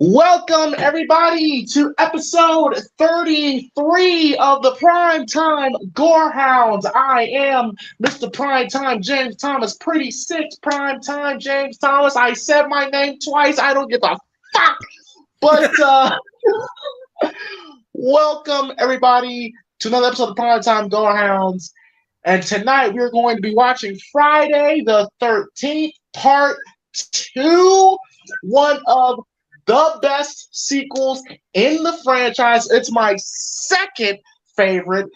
Welcome, everybody, to episode 33 of the Primetime Gorehounds. I am Mr. Primetime James Thomas, pretty six Primetime James Thomas. I said my name twice. I don't give a fuck. But welcome, everybody, to another episode of Primetime Gorehounds. And tonight we're going to be watching Friday the 13th, Part 2, one of the best sequels in the franchise. It's my second favorite,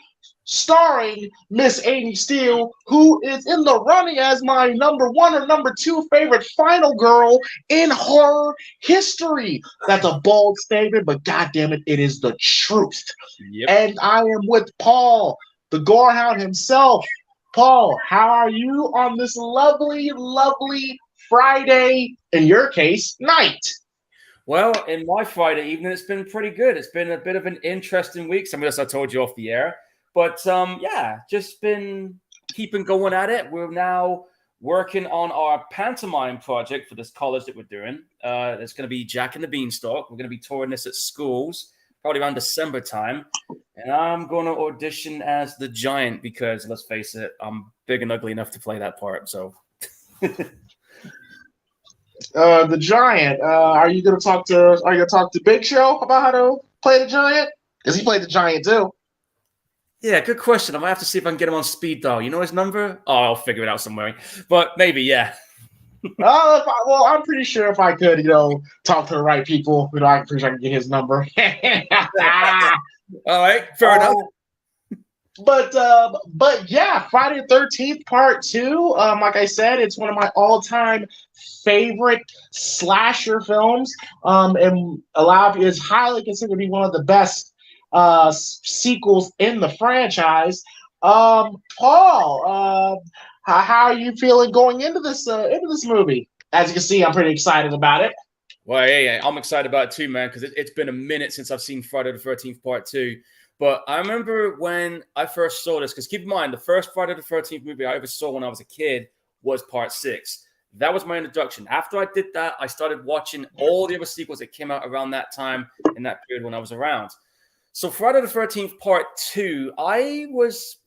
starring Miss Amy Steele, who is in the running as my number one or number two favorite final girl in horror history. That's a bold statement, but goddammit, it is the truth. Yep. And I am with Paul, the Gorehound himself. Paul, how are you on this lovely, lovely Friday, in your case, night? Well, in my Friday evening, it's been pretty good. It's been a bit of an interesting week. Some of this I told you off the air. But, just been keeping going at it. We're now working on our pantomime project for this college that we're doing. It's going to be Jack and the Beanstalk. We're going to be touring this at schools, probably around December time. And I'm going to audition as the Giant because, let's face it, I'm big and ugly enough to play that part. So... The Giant. Are you gonna talk to Big Show about how to play the Giant? Because he played the Giant too. Yeah, good question. I might have to see if I can get him on speed dial. You know his number? Oh, I'll figure it out somewhere. But maybe, yeah. Well, I'm pretty sure if I could, talk to the right people, I'm pretty sure I can get his number. All right, fair enough. But yeah, Friday the 13th, Part 2. Like I said, it's one of my all-time favorite slasher films. And is highly considered to be one of the best sequels in the franchise. Paul, how are you feeling going into this movie? As you can see, I'm pretty excited about it. Well, yeah, I'm excited about it too, man, because it's been a minute since I've seen Friday the 13th Part 2. But I remember when I first saw this, because keep in mind, the first Friday the 13th movie I ever saw when I was a kid was Part 6. That was my introduction. After I did that, I started watching all the other sequels that came out around that time in that period when I was around. So Friday the 13th Part 2, I was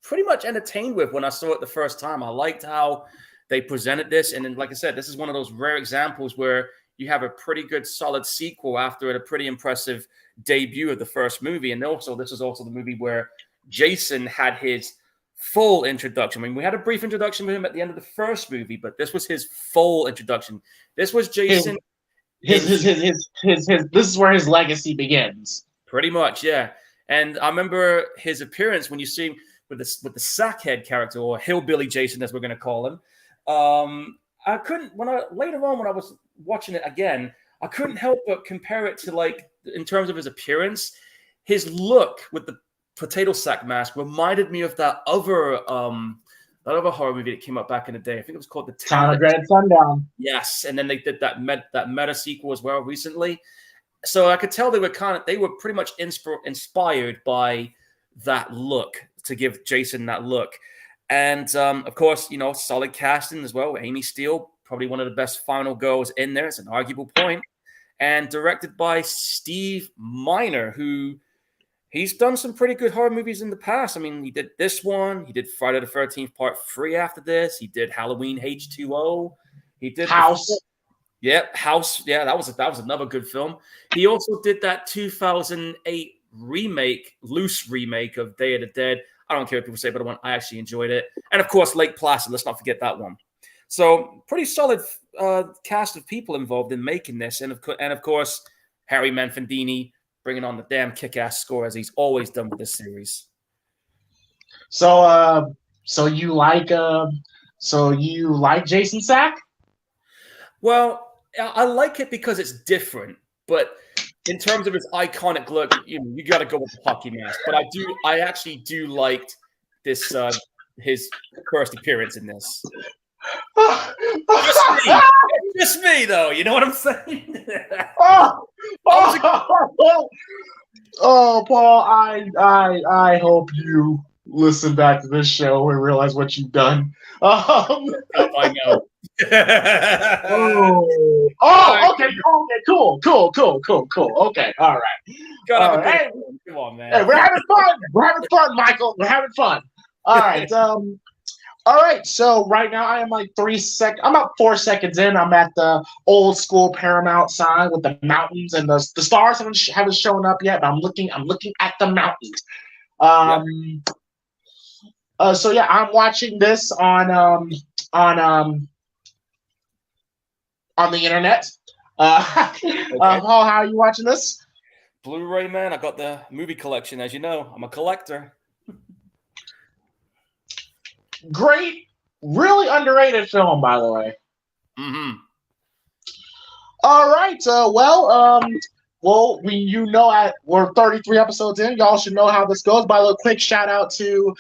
pretty much entertained with when I saw it the first time. I liked how they presented this. And then, like I said, this is one of those rare examples where you have a pretty good, solid sequel after a pretty impressive debut of the first movie. And also, this is also the movie where Jason had his full introduction. I mean, we had a brief introduction with him at the end of the first movie, but this was his full introduction. This was Jason. This is where his legacy begins. Pretty much, yeah. And I remember his appearance when you see him with the Sackhead character, or Hillbilly Jason, as we're going to call him. Later on when I was watching it again, I couldn't help but compare it to, like, in terms of his appearance, his look with the potato sack mask reminded me of that other horror movie that came out back in the day. I think it was called The Town of Dread Sundown. Yes, and then they did that meta sequel as well recently. So I could tell they were pretty much inspired by that look to give Jason that look. And of course, solid casting as well. Amy Steele, probably one of the best final girls in there. It's an arguable point. And directed by Steve Miner, who he's done some pretty good horror movies in the past. I mean, he did this one. He did Friday the 13th Part 3 after this. He did Halloween H2O. He did House. House. Yeah, that was another good film. He also did that 2008 loose remake of Day of the Dead. I don't care what people say, but I actually enjoyed it. And of course, Lake Placid. Let's not forget that one. So pretty solid cast of people involved in making this. And of course, Harry Manfredini bringing on the damn kick-ass score as he's always done with this series. So you like Jason Sack? Well, I like it because it's different, but in terms of his iconic look, you got to go with the hockey mask. But I actually do like this his first appearance in this. Just me, though. You know what I'm saying? Paul, I hope you listen back to this show and realize what you've done. I know. Okay, cool. Okay, all right. Gotta have All a bit of right. fun. Come on, Hey, man. we're having fun. We're having fun, Michael. We're having fun. All right. All right. So right now I am like I'm about 4 seconds in. I'm at the old school Paramount sign with the mountains and the stars haven't shown up yet. But I'm looking at the mountains. Yep. So yeah, I'm watching this on um on the internet. Okay. Paul, how are you watching this? Blu-ray, man. I got the movie collection, as you know. I'm a collector. Great, really underrated film, by the way. Mm-hmm. All right. Well, we're 33 episodes in. Y'all should know how this goes. By the way, quick shout out to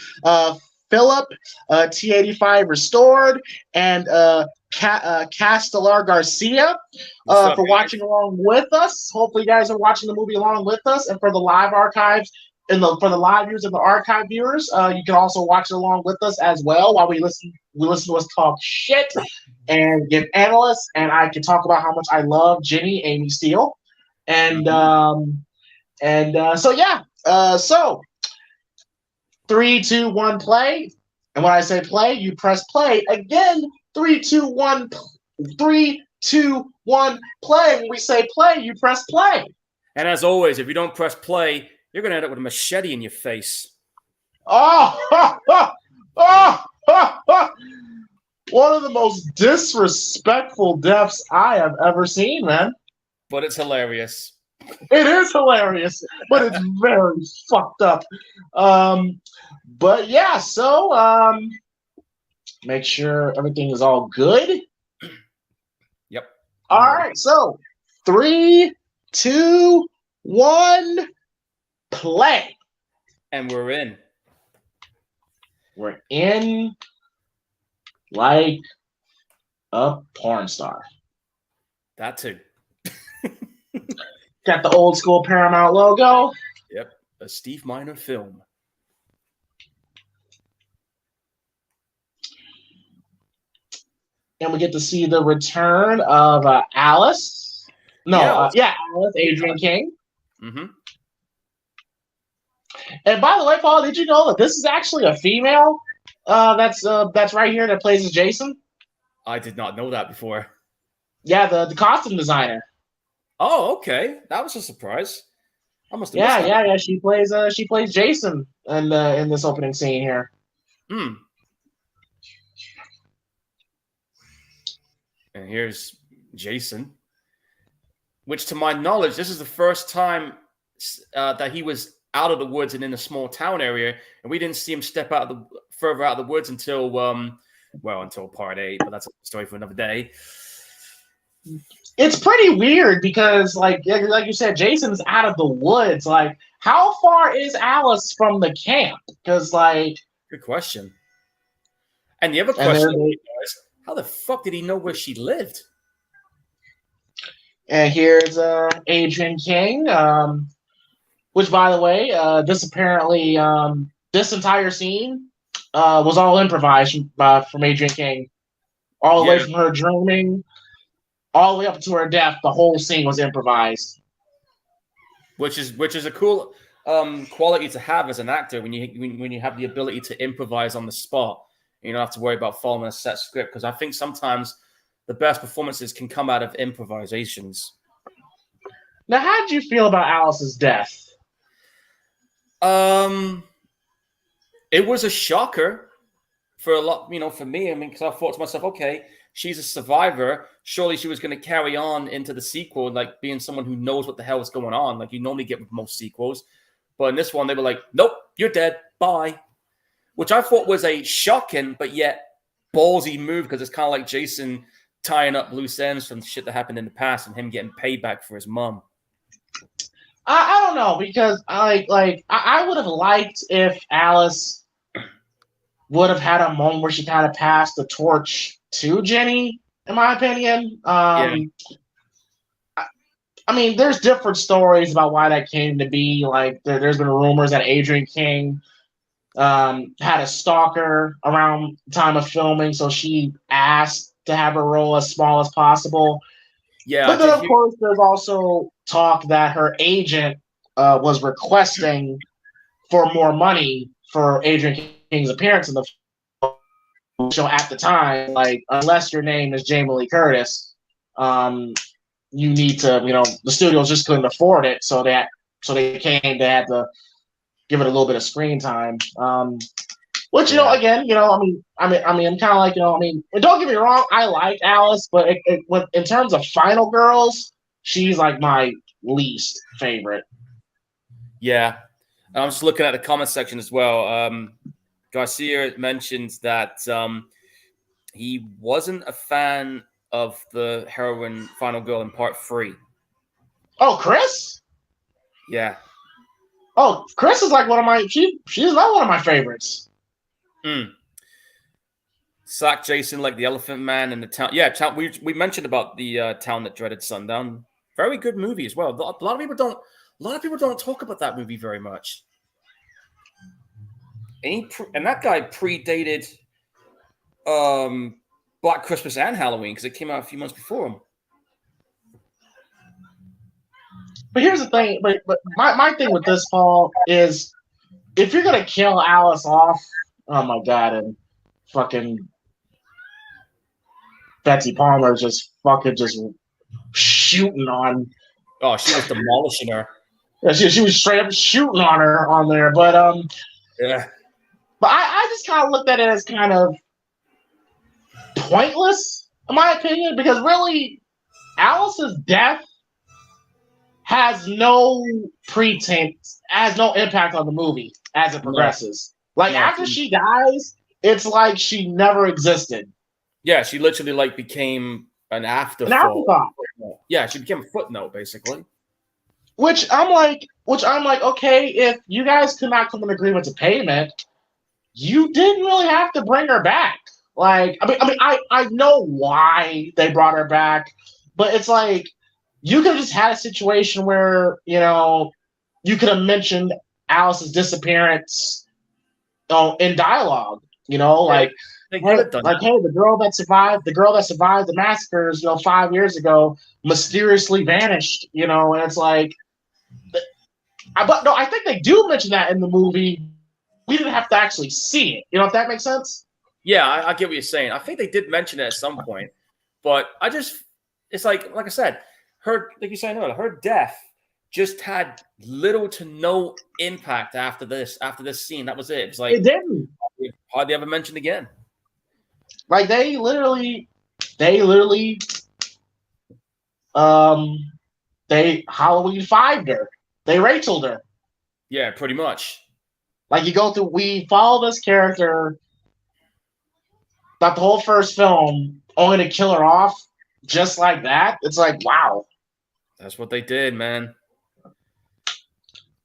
Philip, T85 Restored, and Castellar Garcia What's up, for guys? watching along with us. Hopefully, you guys are watching the movie along with us, and for the live archives. For the live viewers and the archive viewers, you can also watch it along with us as well while we listen to us talk shit and give analysts, and I can talk about how much I love Ginny Amy Steele, and so yeah, so 3, 2, 1, play, and when I say play, you press play again. 3, 2, 1, 3, 2, 1, play. When we say play, you press play. And as always, if you don't press play, you're going to end up with a machete in your face. Oh, one of the most disrespectful deaths I have ever seen, man. But it's hilarious. It is hilarious, but it's very fucked up. But yeah, so make sure everything is all good. Yep. All right, so 3, 2, 1, play. And we're in. We're in like a porn star. That too. Got the old school Paramount logo. Yep. A Steve Miner film. And we get to see the return of Alice. Alice, Adrienne King. Mm-hmm. And by the way, Paul, did you know that this is actually a female? That's right here that plays as Jason. I did not know that before. Yeah, the costume designer. Oh, okay. That was a surprise. I must have missed that. Yeah. She plays Jason in this opening scene here. Hmm. And here's Jason, which, to my knowledge, this is the first time that he was out of the woods and in a small town area, and we didn't see him step further out of the woods until until part 8. But that's a story for another day. It's pretty weird because, like you said, Jason's out of the woods. Like, how far is Alice from the camp? Because, like, good question. And the other question is, how the fuck did he know where she lived? And here's Adrienne King, which, by the way, this entire scene was all improvised from Adrienne King, all the way from her dreaming, all the way up to her death. The whole scene was improvised, which is a cool quality to have as an actor when you have the ability to improvise on the spot. You don't have to worry about following a set script, because I think sometimes the best performances can come out of improvisations. Now, how did you feel about Alice's death? It was a shocker for a lot, for me. I mean, because I thought to myself, okay, she's a survivor. Surely she was going to carry on into the sequel, like being someone who knows what the hell is going on, like you normally get with most sequels. But in this one, they were like, nope, you're dead. Bye. Which I thought was a shocking, but yet ballsy move, because it's kind of like Jason tying up loose ends from shit that happened in the past and him getting payback for his mom. I don't know, because I would have liked if Alice would have had a moment where she kind of passed the torch to Jenny, in my opinion. I mean, there's different stories about why that came to be. Like, there's been rumors that Adrienne King had a stalker around the time of filming, so she asked to have her role as small as possible. Yeah, I But then, did of hear. course, there's also talk that her agent was requesting for more money for Adrian King's appearance in the show at the time. Like, unless your name is Jamie Lee Curtis, um, you need to, the studios just couldn't afford it, so they had to give it a little bit of screen time. Which Yeah. again, I'm kind of like, and don't get me wrong, I like Alice, but in terms of Final Girls, she's like my least favorite. Yeah. I'm just looking at the comment section as well. Garcia mentions that he wasn't a fan of the heroine Final Girl in part 3. Oh, Chris? Yeah. Oh, Chris is like one of my she's not one of my favorites. Sack Jason like the Elephant Man and the town. Yeah, we mentioned about the town that dreaded sundown. Very good movie as well. A lot of people don't talk about that movie very much. And that guy predated Black Christmas and Halloween because it came out a few months before him. But here's the thing. But my thing with this, Paul, is if you're gonna kill Alice off, oh my god, and fucking Betsy Palmer just shooting on. Oh, she was demolishing her. Yeah, she was straight up shooting on her on there. But Yeah. But I just kind of looked at it as kind of pointless, in my opinion, because really, Alice's death has no pretense, has no impact on the movie as it progresses. After she dies, it's like she never existed. Yeah, she literally became an afterthought. Yeah, she became a footnote basically. Which I'm like, okay, if you guys could not come to an agreement to payment, you didn't really have to bring her back. I know why they brought her back, but it's like you could have just had a situation where you could have mentioned Alice's disappearance, in dialogue. Hey, the girl that survived the massacres, 5 years ago, mysteriously vanished. And it's like, but no, I think they do mention that in the movie. We didn't have to actually see it. If that makes sense. Yeah, I get what you're saying. I think they did mention it at some point, but it's like I said, like you said earlier, her death just had little to no impact after this scene. That was it. It was like it didn't hardly ever mentioned again. Like they literally, they Halloween 5'd her. They Rachel'd her. Yeah, pretty much. Like we follow this character that the whole first film, only to kill her off just like that. It's like, wow. That's what they did, man.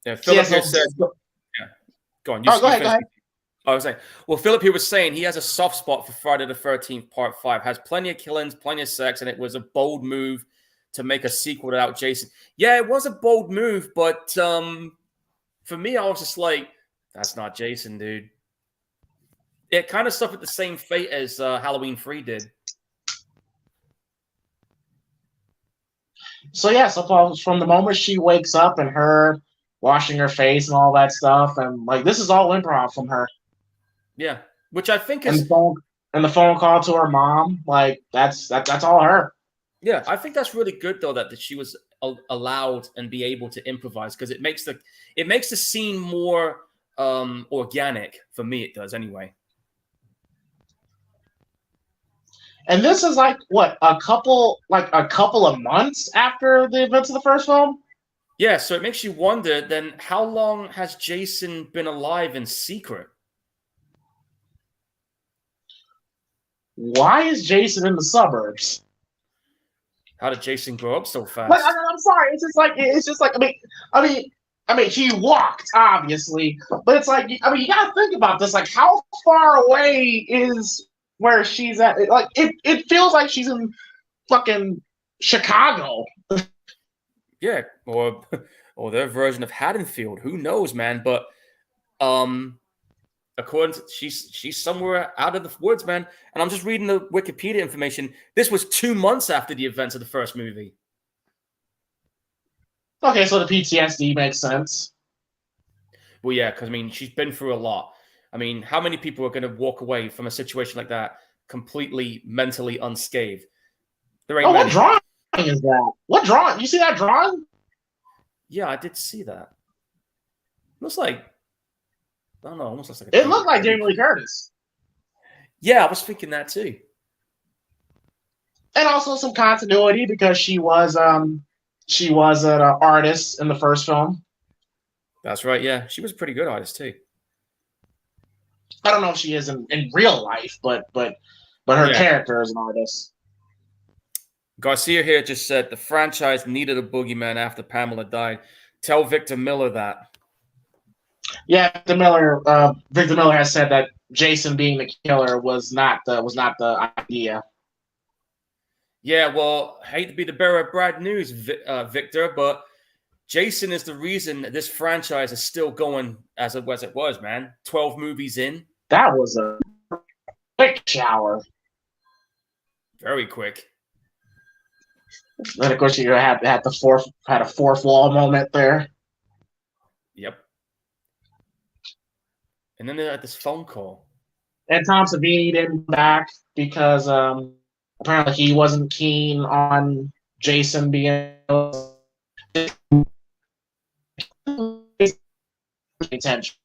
Yeah, Philip here said. Yeah, go on. Go ahead. I was saying, well, Philip here was saying he has a soft spot for Friday the 13th Part 5. Has plenty of killings, plenty of sex, and it was a bold move to make a sequel without Jason. Yeah, it was a bold move, but for me, I was just like, that's not Jason, dude. It kind of suffered the same fate as Halloween 3 did. So yeah, so from the moment she wakes up and her washing her face and all that stuff, and this is all improv from her. Yeah, which I think is and the phone call to her mom, that's all her. Yeah, I think that's really good though that she was allowed and be able to improvise because it makes the scene more organic for me. It does anyway. And this is a couple of months after the events of the first film. Yeah, so it makes you wonder then how long has Jason been alive in secret? Why is Jason in the suburbs? How did Jason grow up so fast? I'm sorry. It's just like I mean, he walked obviously, but it's like you gotta think about this. Like, how far away is where she's at? It feels like she's in fucking Chicago. Yeah, or their version of Haddonfield. Who knows, man? But according to she's somewhere out of the woods, man. And I'm just reading the Wikipedia information. This was 2 months after the events of the first movie. Okay, so the PTSD makes sense. Well, yeah, because I mean, she's been through a lot. I mean, how many people are going to walk away from a situation like that completely mentally unscathed? There ain't many. What drawing is that? What drawing? You see that drawing? Yeah, I did see that. Looks like, I don't know, almost looks like it looked like Jamie Lee Curtis. Yeah, I was thinking that too. And also some continuity because she was an artist in the first film. That's right. Yeah, she was a pretty good artist too. I don't know if she is in real life, but her character is an artist. Garcia here just said the franchise needed a boogeyman after Pamela died. Tell Victor Miller that. Yeah, Victor Miller has said that Jason being the killer was not the idea. Yeah, well, I hate to be the bearer of bad news, Victor, but Jason is the reason that this franchise is still going as it was, man. 12 movies in. That was a quick shower. Very quick. And of course, you had a fourth wall moment there. Yep. And then they had this phone call. And Tom Savini didn't come back because apparently he wasn't keen on Jason being intention.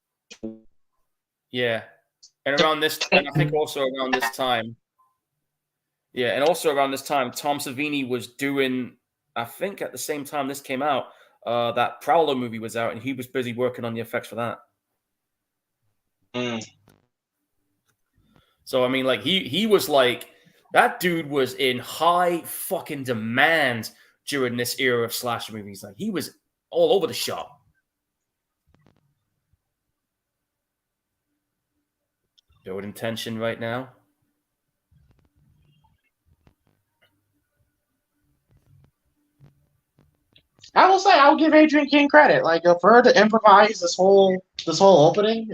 Yeah. And around this, and I think also around this time. Yeah, and also around this time, Tom Savini was doing, I think at the same time this came out, that Prowler movie was out, and he was busy working on the effects for that. So, I mean, like, he was like, that dude was in high fucking demand during this era of slasher movies. Like, he was all over the shop. Building tension right now. I will say I'll give Adrienne King credit. Like for her to improvise this whole opening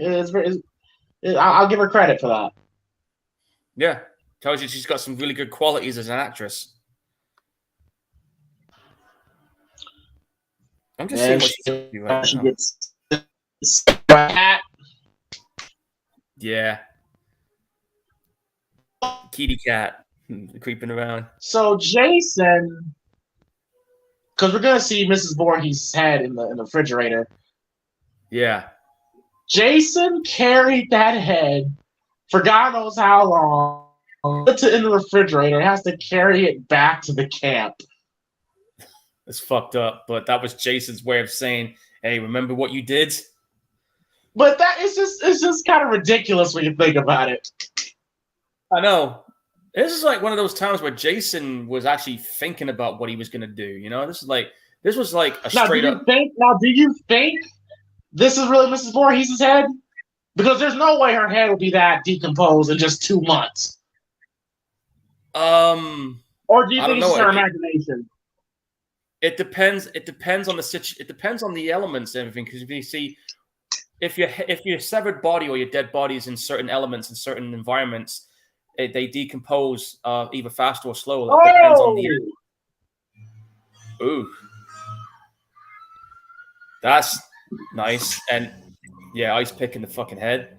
I'll give her credit for that. Yeah, tells you she's got some really good qualities as an actress. I'm just seeing what she's doing right she now. Gets cat. Yeah. Kitty cat creeping around. So Jason, because we're gonna see Mrs. Voorhees' head in the refrigerator. Yeah. Jason carried that head for God knows how long. Puts it in the refrigerator. Has to carry it back to the camp. It's fucked up, but that was Jason's way of saying, "Hey, remember what you did?" But it's just kind of ridiculous when you think about it. I know. This is like one of those times where Jason was actually thinking about what he was going to do. You know, this was like a straight up. Do you think this is really Mrs. Voorhees' head? Because there's no way her head will be that decomposed in just 2 months. Or do you think it's just her imagination? It depends. It depends on the It depends on the elements and everything. Because if you see, if your severed body or your dead body is in certain elements in certain environments, they decompose either faster or slower. It depends on the. Ooh, that's nice. And yeah, ice pick in the fucking head.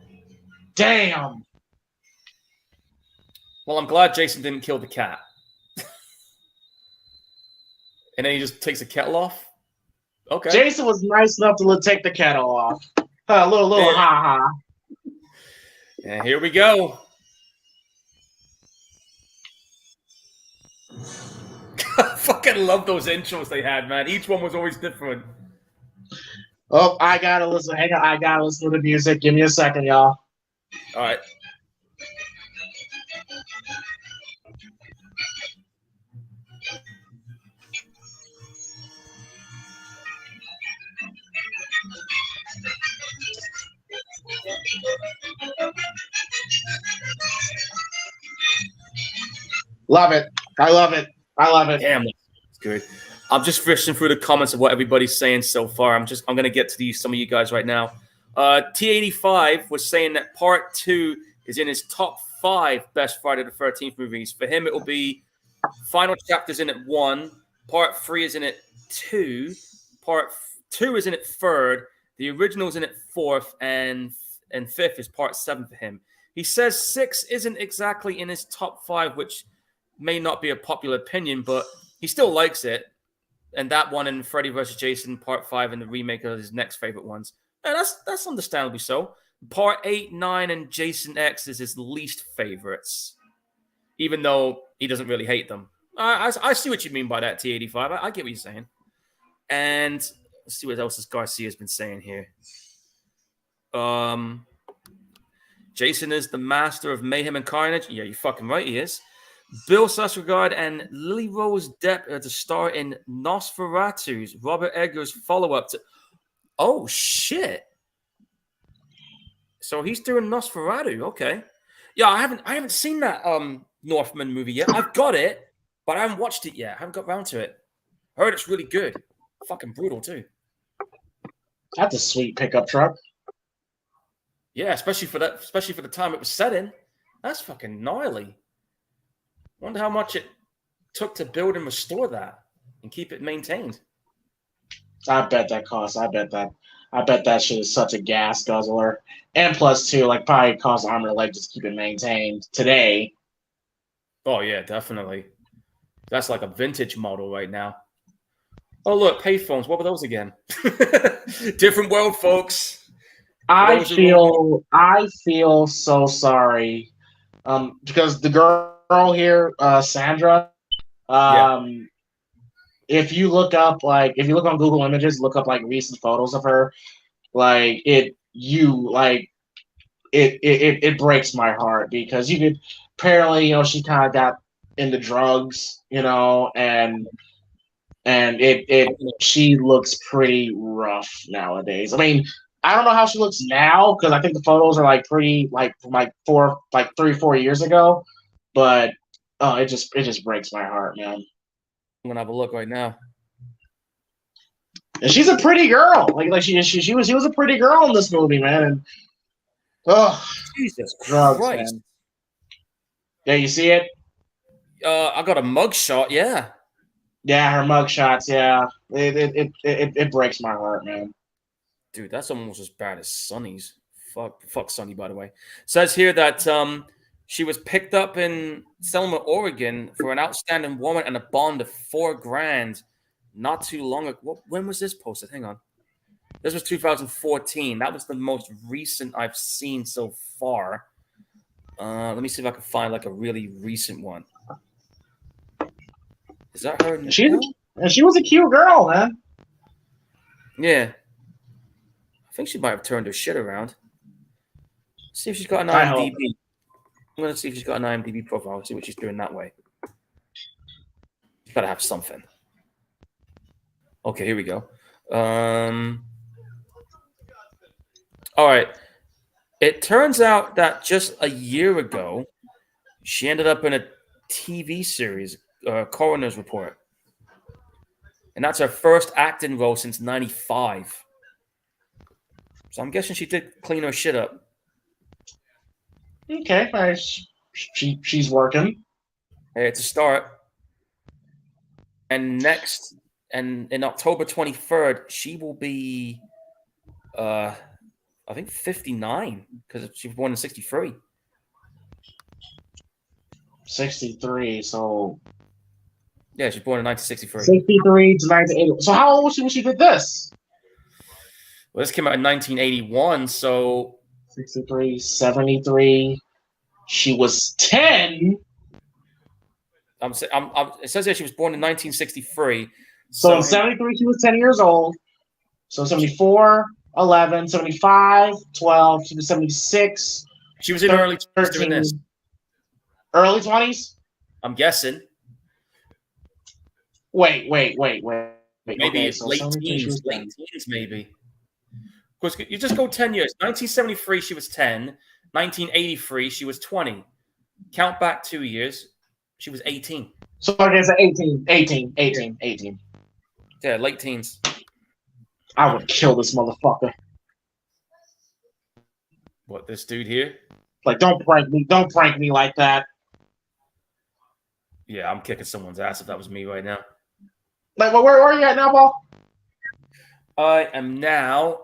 Damn. Well, I'm glad Jason didn't kill the cat. And then he just takes the kettle off. Okay. Jason was nice enough to take the kettle off. A little ha ha. And here we go. I fucking love those intros they had, man. Each one was always different. Oh, I gotta listen. Hang on, I gotta listen to the music. Give me a second, y'all. All right. Love it. I love it. I love it. Damn, that's good. I'm just fishing through the comments of what everybody's saying so far. I'm going to get to some of you guys right now. T85 was saying that Part 2 is in his top 5 best Friday the 13th movies. For him, it will be Final Chapter's in at 1, Part 3 is in at 2, Part 2 is in at 3rd, the original's in at 4th, and 5th is Part 7 for him. He says 6 isn't exactly in his top 5, which may not be a popular opinion, but he still likes it. And that one and Freddy vs. Jason Part 5 and the remake are his next favorite ones. And that's understandably so. Part 8, 9, and Jason X is his least favorites, even though he doesn't really hate them. I see what you mean by that, T85. I get what you're saying. And let's see what else this Garcia's been saying here. Jason is the master of mayhem and carnage. Yeah, you're fucking right, he is. Bill Skarsgård and Lily Rose Depp are to star in Nosferatu's Robert Eggers follow-up to... Oh, shit. So he's doing Nosferatu. Okay. Yeah, I haven't seen that Northman movie yet. I've got it, but I haven't watched it yet. I haven't got around to it. I heard it's really good. Fucking brutal, too. That's a sweet pickup truck. Yeah, especially for the time it was set in. That's fucking gnarly. Wonder how much it took to build and restore that and keep it maintained. I bet that costs. I bet that shit is such a gas guzzler. And plus, too, like probably costs arm and a leg just to keep it maintained today. Oh yeah, definitely. That's like a vintage model right now. Oh look, payphones. What were those again? Different world, folks. I feel so sorry, because the girl here, Sandra, if you look on Google Images, look up like recent photos of her, like it breaks my heart because you could apparently, she kind of got into drugs, and she looks pretty rough nowadays. I mean, I don't know how she looks now because I think the photos are like pretty from 3-4 years ago, but it just breaks my heart, man. I'm gonna have a look right now. And she's a pretty girl. Like she was a pretty girl in this movie, man. And Jesus drugs, Christ. man. Yeah, you see it? I got a mugshot, yeah. Yeah, her mugshots, yeah. It breaks my heart, man. Dude, that's almost as bad as Sonny's. Fuck Sonny, by the way. Says here that she was picked up in Selma, Oregon for an outstanding warrant and a bond of $4,000 not too long ago. When was this posted? Hang on. This was 2014. That was the most recent I've seen so far. Let me see if I can find like a really recent one. Is that her? She was a cute girl, man. Yeah. I think she might have turned her shit around. See if she's got an IMDb. I'm going to see if she's got an IMDb profile. See what she's doing that way. She's got to have something. Okay, here we go. All right. It turns out that just a year ago, she ended up in a TV series, Coroner's Report. And that's her first acting role since 95. So I'm guessing she did clean her shit up. Okay, nice. She's working. Hey, it's a start. And in October 23rd, she will be, I think 59 because she was born in 63. 63, so. Yeah, she was born in 1963. 63 to 1980. So how old was she when she did this? Well, this came out in 1981, so 63, 73. She was 10. It says here she was born in 1963. So in 73, she was 10 years old. So 74, 11, 75, 12. She was 76. She was in early 20s doing this. Early 20s? I'm guessing. Wait. Maybe Okay, so late teens, maybe. Because you just go 10 years. 1973, she was 10. 1983, she was 20. Count back 2 years, she was 18. So I guess 18. Yeah, late teens. I would kill this motherfucker. What, this dude here? Like, don't prank me like that. Yeah, I'm kicking someone's ass if that was me right now. Like, where are you at now, Paul? I am now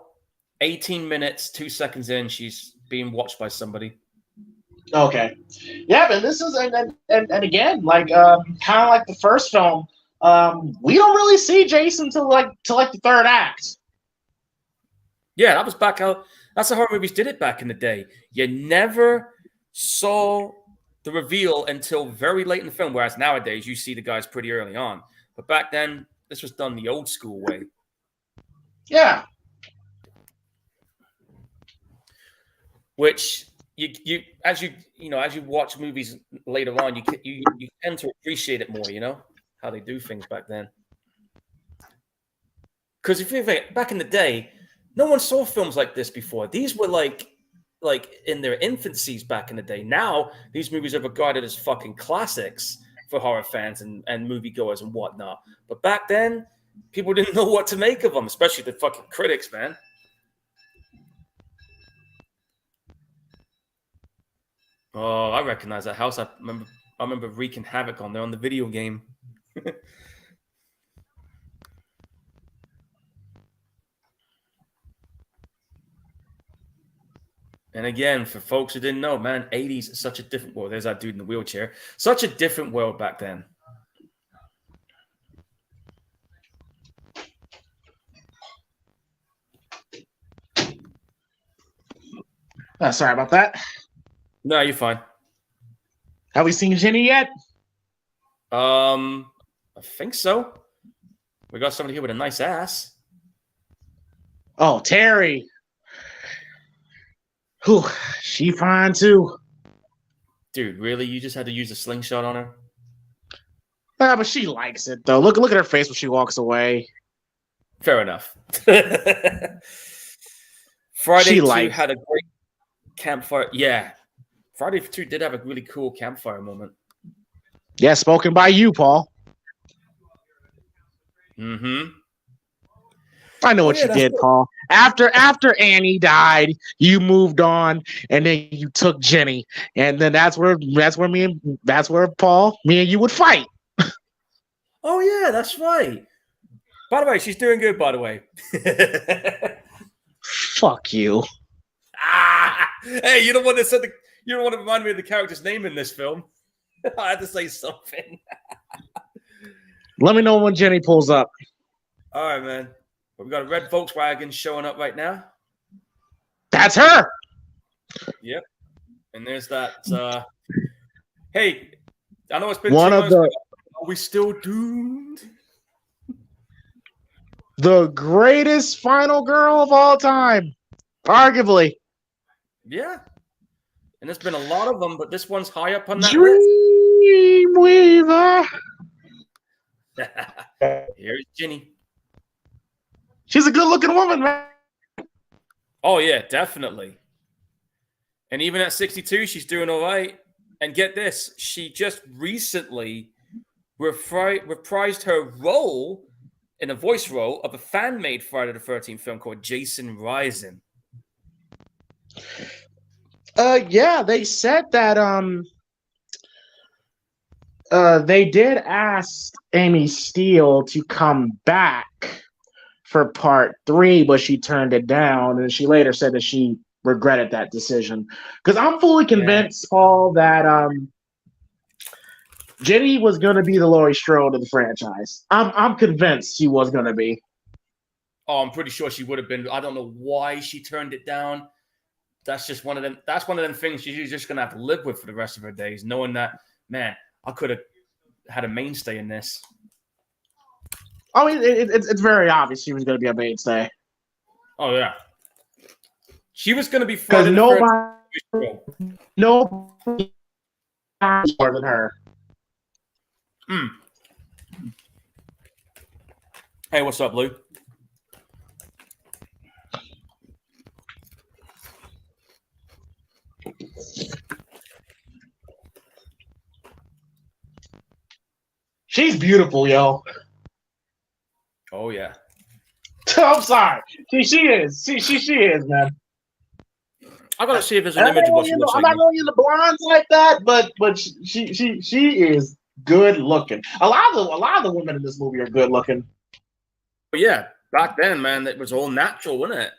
18 minutes, 2 seconds in. She's being watched by somebody. Okay. Yeah, but this is and again, like kind of like the first film, we don't really see Jason till like the third act. Yeah, that was back how that's how horror movies did it back in the day. You never saw the reveal until very late in the film, whereas nowadays you see the guys pretty early on. But back then, this was done the old school way. Yeah. Which you as you watch movies later on, you tend to appreciate it more. You know how they do things back then. Because if you think back in the day, no one saw films like this before. These were like in their infancies back in the day. Now these movies are regarded as fucking classics for horror fans and moviegoers and whatnot. But back then, people didn't know what to make of them, especially the fucking critics, man. Oh, I recognize that house. I remember wreaking havoc on there on the video game. And again, for folks who didn't know, man, 80s is such a different world. There's that dude in the wheelchair. Such a different world back then. Sorry about that. No, you're fine. Have we seen Jenny yet? I think so. We got somebody here with a nice ass. Oh, Terry. Whew, she fine too. Dude, really? You just had to use a slingshot on her? But she likes it though. Look at her face when she walks away. Fair enough. Friday 2 had a great campfire. Yeah. Friday 2 did have a really cool campfire moment. Yeah, spoken by you, Paul. Mm-hmm. I know what you did, Paul. After Annie died, you moved on, and then you took Jenny, and then that's where Paul, me and you would fight. Oh yeah, that's right. By the way, she's doing good. By the way. Fuck you. Hey, you don't want to remind me of the character's name in this film. I had to say something. Let me know when Jenny pulls up. All right, man. We've got a red Volkswagen showing up right now. That's her. Yep. And there's that. Hey, I know it's been one 2 of months. the. Are we still doomed? The greatest final girl of all time, arguably. Yeah. And there's been a lot of them, but this one's high up on that list. Dreamweaver. Here's Ginny. She's a good-looking woman, man. Oh, yeah, definitely. And even at 62, she's doing all right. And get this, she just recently reprised her role in a voice role of a fan-made Friday the 13th film called Jason Rising. Yeah, they said that they did ask Amy Steele to come back for part 3, but she turned it down, and she later said that she regretted that decision. Because I'm fully convinced, Paul, that Jenny was going to be the Laurie Strode of the franchise. I'm convinced she was going to be. Oh, I'm pretty sure she would have been. I don't know why she turned it down. That's just one of them. That's one of them things she's just going to have to live with for the rest of her days, knowing that, man, I could have had a mainstay in this. I mean, it's very obvious she was going to be a mainstay. Oh, yeah. She was going to be because nobody more than her. Hey, what's up, Lou? She's beautiful, yo. Oh yeah. I'm sorry. She is. She is, man. I gotta see if there's an image of what she looks I'm like. not really into blondes like that, but she is good looking. A lot of the women in this movie are good looking. But yeah, back then, man, it was all natural, wasn't it?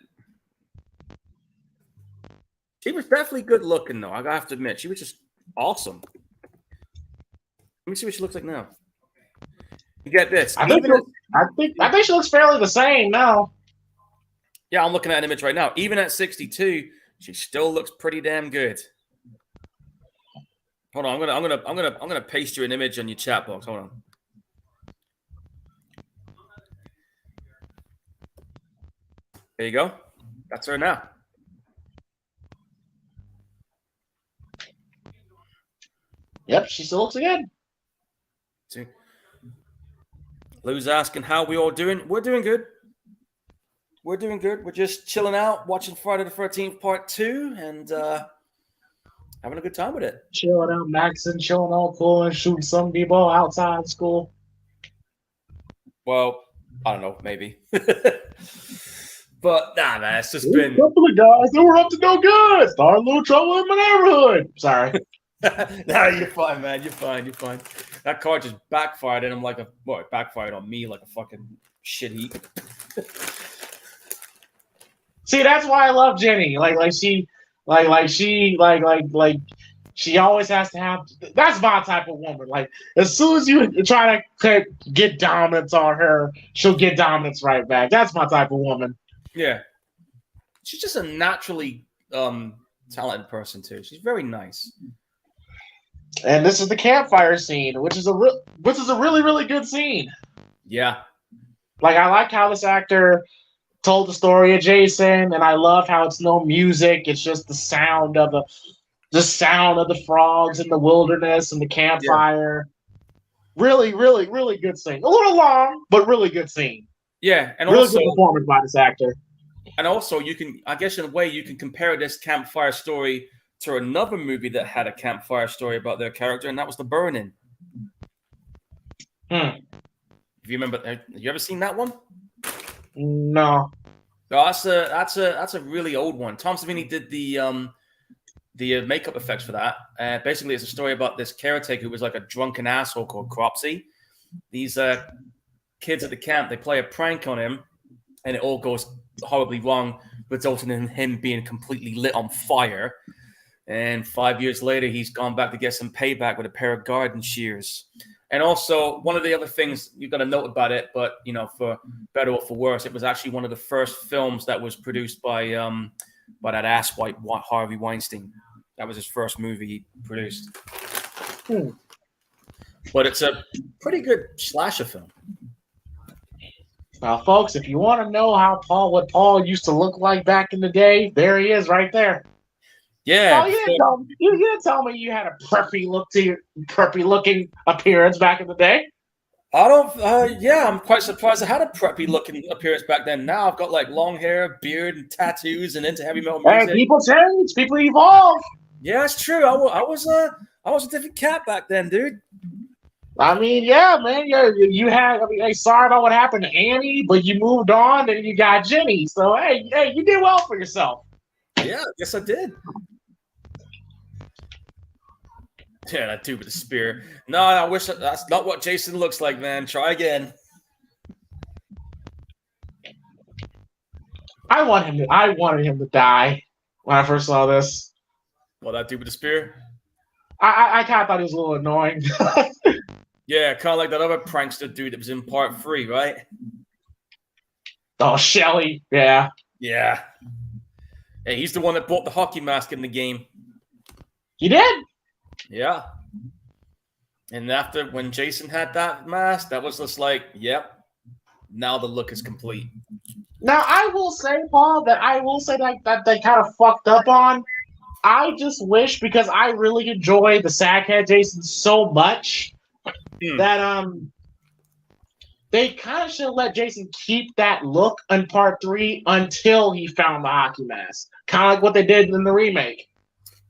She was definitely good looking, though. I have to admit, she was just awesome. Let me see what she looks like now. You get this. I think she looks fairly the same now. Yeah, I'm looking at an image right now. Even at 62, she still looks pretty damn good. Hold on, I'm gonna paste you an image on your chat box. Hold on. There you go. That's her now. Yep, she still looks good. See? Lou's asking how we all doing. We're doing good. We're doing good. We're just chilling out, watching Friday the 13th Part 2, and having a good time with it. Chilling out, maxing, chilling all cool, and shooting some people outside school. Well, I don't know, maybe. But nah, man, it's just been a couple of guys that were up to no good. Started a little trouble in my neighborhood. Sorry. No, you're fine, man. You're fine. That car just backfired, and I'm like, it backfired on me like a fucking shit heap. See, that's why I love Jenny. She always has to have. That's my type of woman. Like, as soon as you try to get dominance on her, she'll get dominance right back. That's my type of woman. Yeah, she's just a naturally talented person too. She's very nice. And this is the campfire scene, which is a really, really good scene. Yeah, like I like how this actor told the story of Jason, and I love how it's no music; it's just the sound of the frogs in the wilderness and the campfire. Yeah. Really, really, really good scene. A little long, but really good scene. Yeah, and really also good performance by this actor. And also, you can, I guess, in a way, you can compare this campfire story to another movie that had a campfire story about their character, and that was The Burning. If you remember, have you ever seen that one? No. That's a really old one. Tom Savini did the makeup effects for that. Basically, it's a story about this caretaker who was like a drunken asshole called Cropsy. These kids at the camp, they play a prank on him, and it all goes horribly wrong, resulting in him being completely lit on fire. And 5 years later, he's gone back to get some payback with a pair of garden shears. And also, one of the other things you've got to note about it, but for better or for worse, it was actually one of the first films that was produced by that asswipe Harvey Weinstein. That was his first movie he produced. But it's a pretty good slasher film. Now, folks, if you want to know what Paul used to look like back in the day, there he is, right there. Yeah. Oh, you didn't tell me you had a preppy looking appearance back in the day. I don't. Yeah, I'm quite surprised I had a preppy looking appearance back then. Now I've got like long hair, beard, and tattoos, and into heavy metal music. Hey, people change, people evolve. Yeah, it's true. I was a different cat back then, dude. I mean, yeah, man. You had. I mean, hey, sorry about what happened to Annie, but you moved on, and you got Jenny. So, hey, you did well for yourself. Yeah, I guess I did. Yeah, that dude with the spear. No, I wish that's not what Jason looks like, man. Try again. I wanted him to die when I first saw this. Well, that dude with the spear. I kind of thought he was a little annoying. Yeah, kind of like that other prankster dude that was in part 3, right? Oh, Shelly. Yeah. Yeah. Hey, he's the one that bought the hockey mask in the game. He did? Yeah. And after, when Jason had that mask, that was just like, yep, now the look is complete. Now, I will say, Paul, that they kind of fucked up on. I just wish, because I really enjoy the Sackhead Jason so much, that they kind of should let Jason keep that look in part 3 until he found the hockey mask. Kind of like what they did in the remake.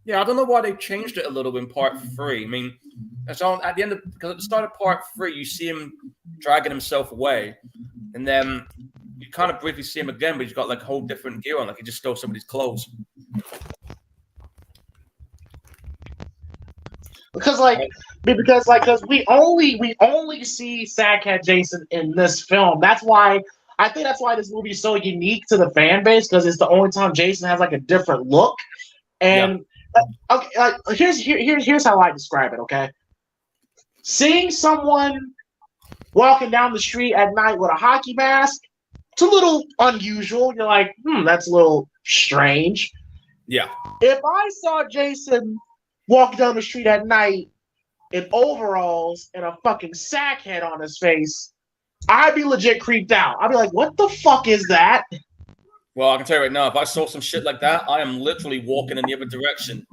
Yeah, I don't know why they changed it a little in part 3. I mean, so at the end because at the start of part 3, you see him dragging himself away, and then you kind of briefly see him again, but he's got like a whole different gear on, like he just stole somebody's clothes. because like because we only see Sackhead Jason in this film. That's why I think that's why this movie is so unique to the fan base because it's the only time Jason has like a different look. Yeah. And okay, here's how I describe it. Okay, seeing someone walking down the street at night with a hockey mask, it's a little unusual. You're like, that's a little strange. Yeah. If I saw Jason walk down the street at night in overalls and a fucking sack head on his face, I'd be legit creeped out. I'd be like, what the fuck is that? Well, I can tell you right now, if I saw some shit like that, I am literally walking in the other direction.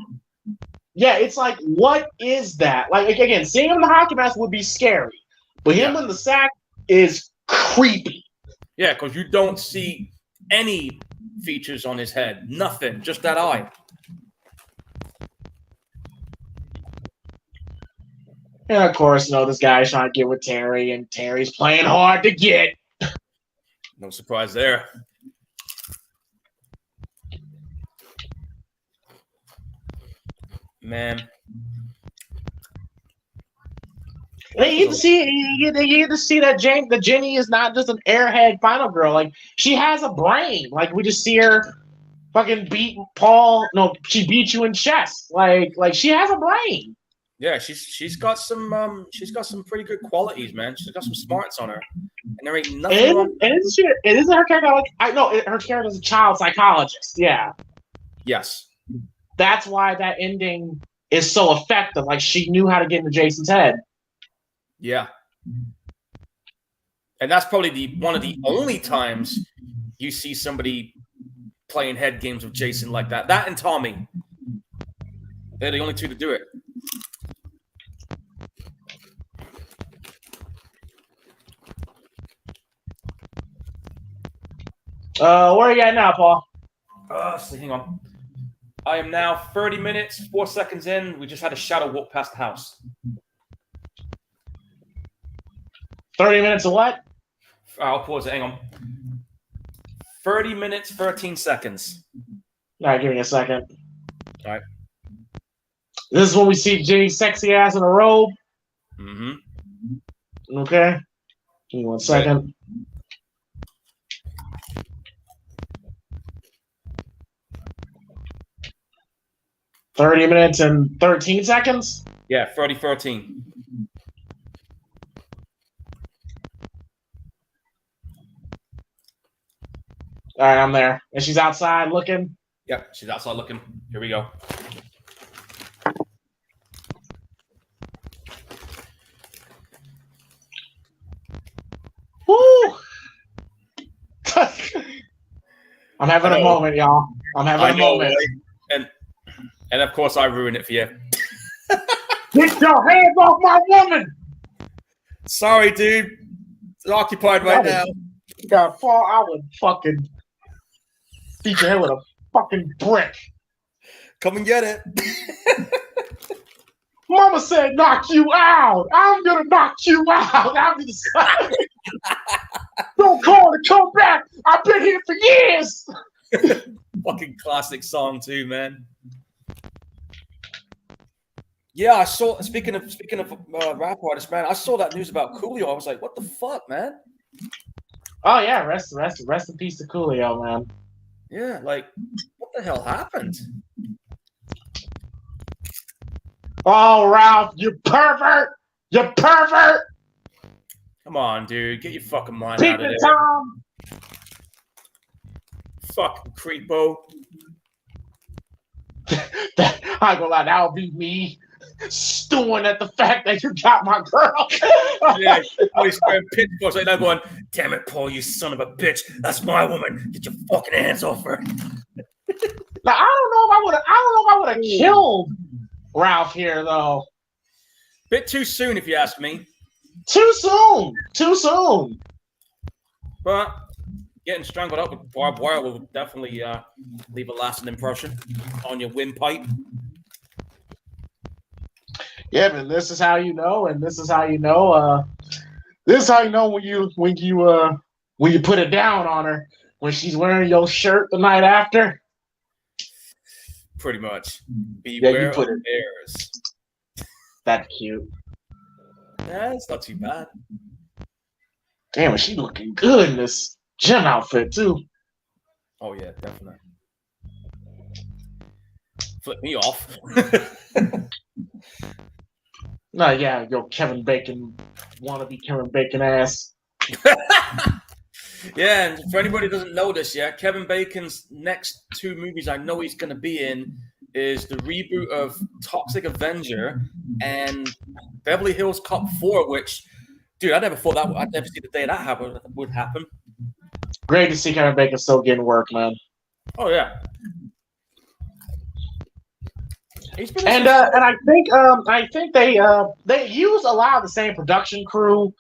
Yeah, it's like, what is that? Like, again, seeing him in the hockey mask would be scary. But him in the sack is creepy. Yeah, because you don't see any features on his head. Nothing. Just that eye. And of course, this guy's trying to get with Terry, and Terry's playing hard to get. No surprise there. Man. You get to see that Jenny is not just an airhead final girl. Like, she has a brain. Like, we just see her fucking beat Paul. No, she beat you in chess. Like she has a brain. Yeah, she's got some pretty good qualities, man. She's got some smarts on her, and there ain't nothing wrong. And isn't her character like her character is a child psychologist? Yeah. Yes. That's why that ending is so effective. Like, she knew how to get into Jason's head. Yeah. And that's probably one of the only times you see somebody playing head games with Jason like that. That and Tommy. They're the only two to do it. Where are you at now, Paul? So hang on. I am now 30 minutes, 4 seconds in. We just had a shadow walk past the house. 30 minutes of what? I'll pause it. Hang on. 30 minutes, 13 seconds. All right, give me a second. All right. This is when we see Jenny's sexy ass in a robe. Mm-hmm. Okay. Give me 1 second. 30 minutes and 13 seconds? Yeah, 13. All right, I'm there. And she's outside looking? Yep, she's outside looking. Here we go. Woo! I'm having a moment, y'all. I'm having a moment. Right? And of course, I ruined it for you. Get your hands off my woman! Sorry, dude. It's occupied right now. Got fall. I would fucking beat your head with a fucking brick. Come and get it. Mama said, "Knock you out." I'm gonna knock you out. I'm gonna say, "Don't call to come back. I've been here for years." Fucking classic song too, man. Yeah, I saw. Speaking of rap artists, man, I saw that news about Coolio. I was like, "What the fuck, man?" Oh yeah, rest in peace to Coolio, man. Yeah, like, what the hell happened? Oh, Ralph, you pervert! You pervert! Come on, dude, get your fucking mind out of there. Tom. Fucking creepo. I ain't gonna lie, that would be me stewing at the fact that you got my girl. Yeah, always squaring pitchforks like that, going, "Damn it, Paul, you son of a bitch! That's my woman. Get your fucking hands off her." Now, I don't know if I would have killed Ralph here though. Bit too soon, if you ask me. Too soon. But getting strangled up with barbed wire will definitely leave a lasting impression on your windpipe. Yeah, but this is how you know, and this is how you know. This is how you know when you put it down on her when she's wearing your shirt the night after. Pretty much. Beware of bears. That's cute. Yeah, it's not too bad. Damn, is she looking good in this gym outfit too? Oh yeah, definitely. Flip me off. No, yeah, yo, Kevin Bacon, wannabe Kevin Bacon ass. Yeah, and for anybody who doesn't know this, yeah, Kevin Bacon's next two movies I know he's going to be in is the reboot of Toxic Avenger and Beverly Hills Cop 4, which, dude, I never thought that I'd never see the day that would happen. Great to see Kevin Bacon still getting work, man. Oh yeah. And I think they use a lot of the same production crew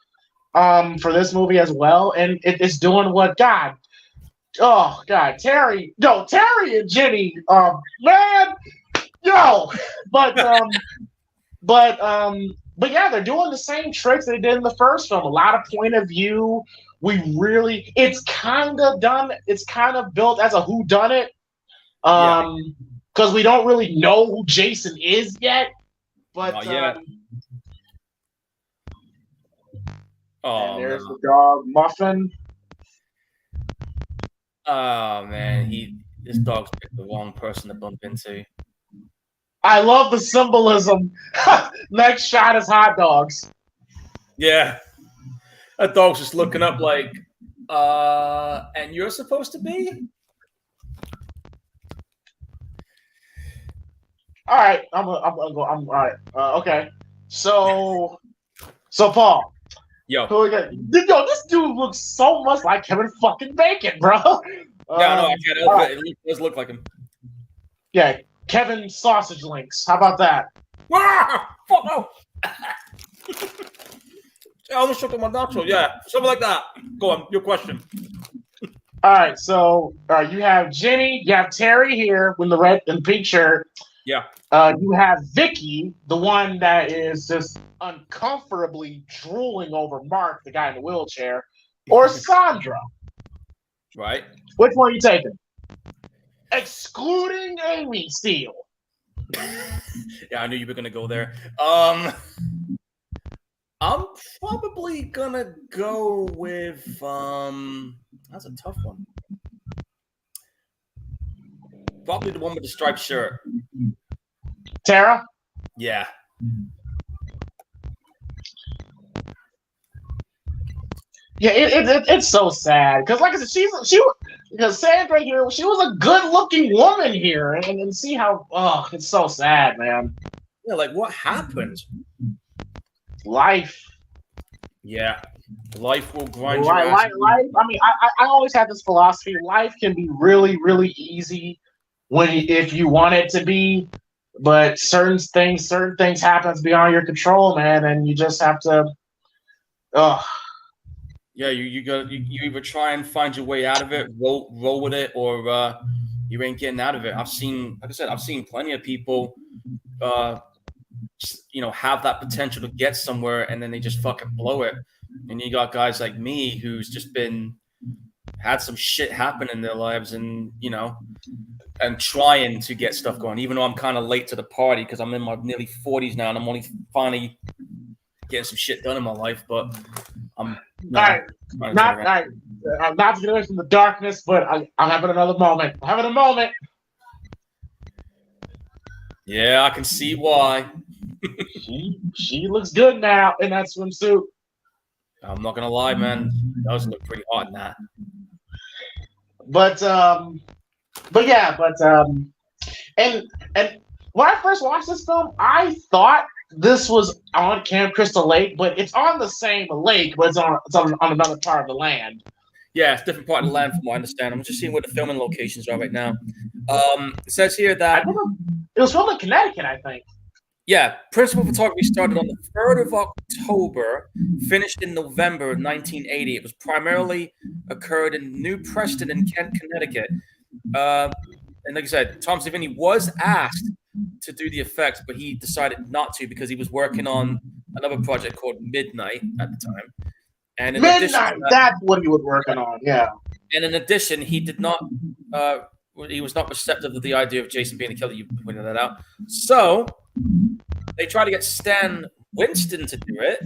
for this movie as well, and it's doing what Terry and Jenny, man, yo, but yeah, they're doing the same tricks they did in the first film. A lot of point of view. It's kind of done. It's kind of built as a whodunit. Because we don't really know who Jason is yet. But not yet. And there's the dog Muffin. Oh man, this dog's picked the wrong person to bump into. I love the symbolism. Next shot is hot dogs. Yeah. That dog's just looking up like, and you're supposed to be? All right, I'm gonna go. All right. Okay. So Paul. Yo. Who we got? Yo, this dude looks so much like Kevin fucking Bacon, bro. Yeah, no, I can't help it. It does look like him. Yeah, Kevin Sausage Links. How about that? Fuck no. I almost shook on my nacho. Yeah, something like that. Go on, your question. All right, so you have Jenny, you have Terry here with the red and pink shirt. Yeah. You have Vicky, the one that is just uncomfortably drooling over Mark, the guy in the wheelchair, or Sandra. Right. Which one are you taking? Excluding Amy Steele. Yeah, I knew you were gonna go there. I'm probably gonna go with that's a tough one. Probably the one with the striped shirt. Tara? Yeah. Yeah, it's so sad because, like I said, because Sandra here, she was a good-looking woman here, and see how it's so sad, man. Yeah, like what happened? Life. Yeah, life will grind you. Life. I mean, I always had this philosophy: life can be really, really easy if you want it to be, but certain things happen beyond your control, man, and you just have to. Yeah, you either try and find your way out of it, roll with it, or you ain't getting out of it. I've seen plenty of people, have that potential to get somewhere, and then they just fucking blow it. And you got guys like me who's just had some shit happen in their lives, and and trying to get stuff going, even though I'm kind of late to the party because I'm in my nearly 40s now, and I'm only finally getting some shit done in my life, but I'm not to get away from the darkness, but I'm having another moment. I'm having a moment. Yeah, I can see why. she looks good now in that swimsuit. I'm not gonna lie, man. It does look pretty hot in that. And when I first watched this film, I thought this was on Camp Crystal Lake, but it's on the same lake, but it's on another part of the land. Yeah, it's a different part of the land from what I understand. I'm just seeing where the filming locations are right now. It says here that it was filmed in Connecticut, I think. Yeah, principal photography started on the 3rd of October, finished in November 1980. It was primarily occurred in New Preston in Kent, Connecticut. And like I said, Tom Savini was asked to do the effects, but he decided not to because he was working on another project called Midnight at the time. And in Midnight, that's what he was working on, yeah. And in addition, he did not, he was not receptive of the idea of Jason being a killer. You pointed that out. So They tried to get Stan Winston to do it,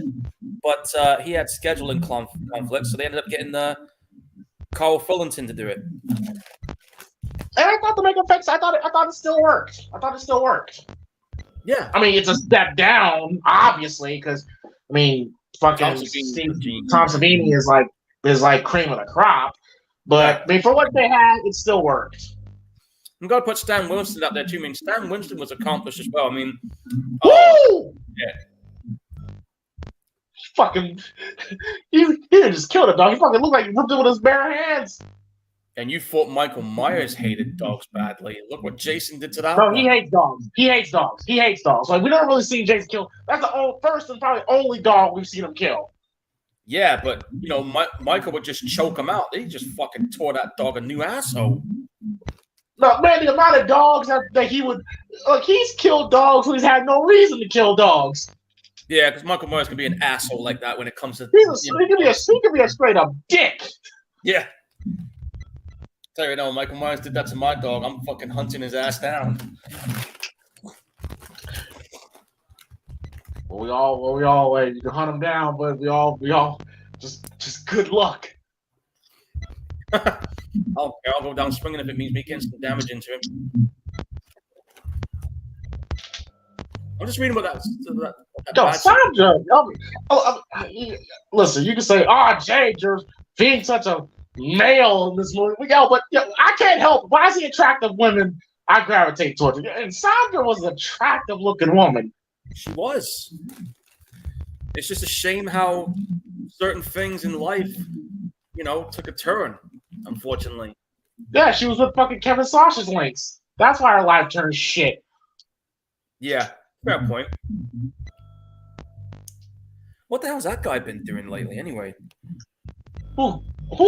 but he had scheduling conflicts, so they ended up getting Carl Fullington to do it. And I thought the make effects, I thought it still worked. Yeah. I mean, it's a step down, obviously, because I mean, fucking Tom Savini is like cream of the crop. But I mean, for what they had, it still worked. I'm gonna put Stan Winston up there too. I mean, Stan Winston was accomplished as well. I mean, woo! Yeah. Fucking, he didn't just kill the dog. He fucking looked like he ripped it with his bare hands. And you thought Michael Myers hated dogs badly. Look what Jason did to that. No, he hates dogs. He hates dogs. Like, we never really seen Jason kill. That's the first and probably only dog we've seen him kill. Yeah, but you know, Michael would just choke him out. He just fucking tore that dog a new asshole. No, man, the amount of dogs that he would, like, he's killed dogs when he's had no reason to kill dogs. Yeah, because Michael Myers can be an asshole like that when it comes to. He can be a straight up dick. Yeah. Tell you no, Michael Myers did that to my dog. I'm fucking hunting his ass down. We all you can hunt him down, but we all just good luck. I'll go down swinging if it means me getting some damage into him. I'm just reading about that Sandra. Listen, you can say, "Oh, Jay, you're being such a male in this movie." But I can't help. Why is he attractive women? I gravitate towards it. And Sandra was an attractive looking woman. She was. It's just a shame how certain things in life, took a turn, unfortunately. Yeah, she was with fucking Kevin Sausage Links. That's why her life turned shit. Yeah, fair point. What the hell's that guy been doing lately, anyway? Who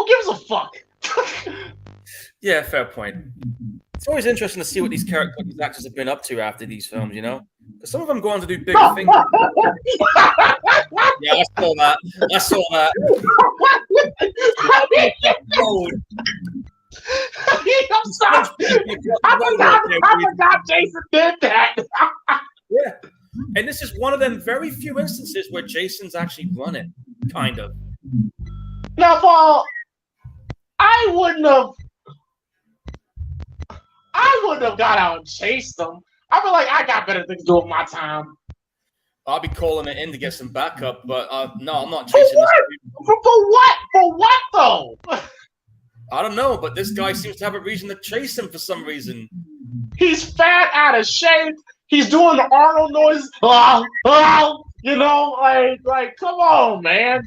gives a fuck? Yeah, fair point. It's always interesting to see what these actors have been up to after these films, Because some of them go on to do big things. Yeah, I saw that. I forgot Jason did that. Yeah. And this is one of them very few instances where Jason's actually run it, kind of. Now, Paul, I wouldn't have got out and chased them. I feel like I got better things to do with my time. I'll be calling it in to get some backup, but no, I'm not chasing this. For what? For what, though? I don't know, but this guy seems to have a reason to chase him for some reason. He's fat, out of shape. He's doing the Arnold noise. Like, come on, man.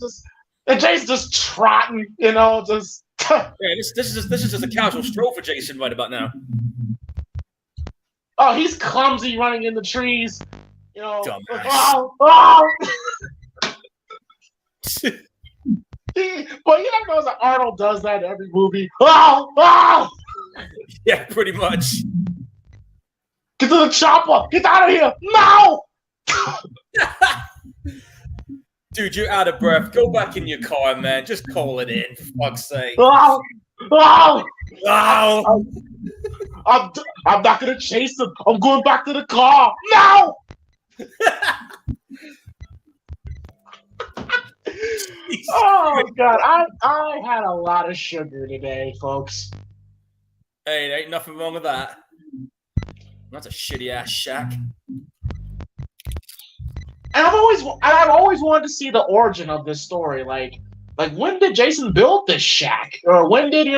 And Jason's just trotting, just. Yeah, this is just a casual stroll for Jason right about now. Oh, he's clumsy running in the trees. Dumbass. But you don't know that Arnold does that in every movie. Yeah, pretty much. Get to the chopper! Get out of here! No! Dude, you're out of breath. Go back in your car, man. Just call it in, for fuck's sake. I'm not gonna chase him. I'm going back to the car. No! Oh God, I had a lot of sugar today, folks. Hey, there ain't nothing wrong with that. That's a shitty ass shack. And I've always wanted to see the origin of this story. Like when did Jason build this shack, or when did did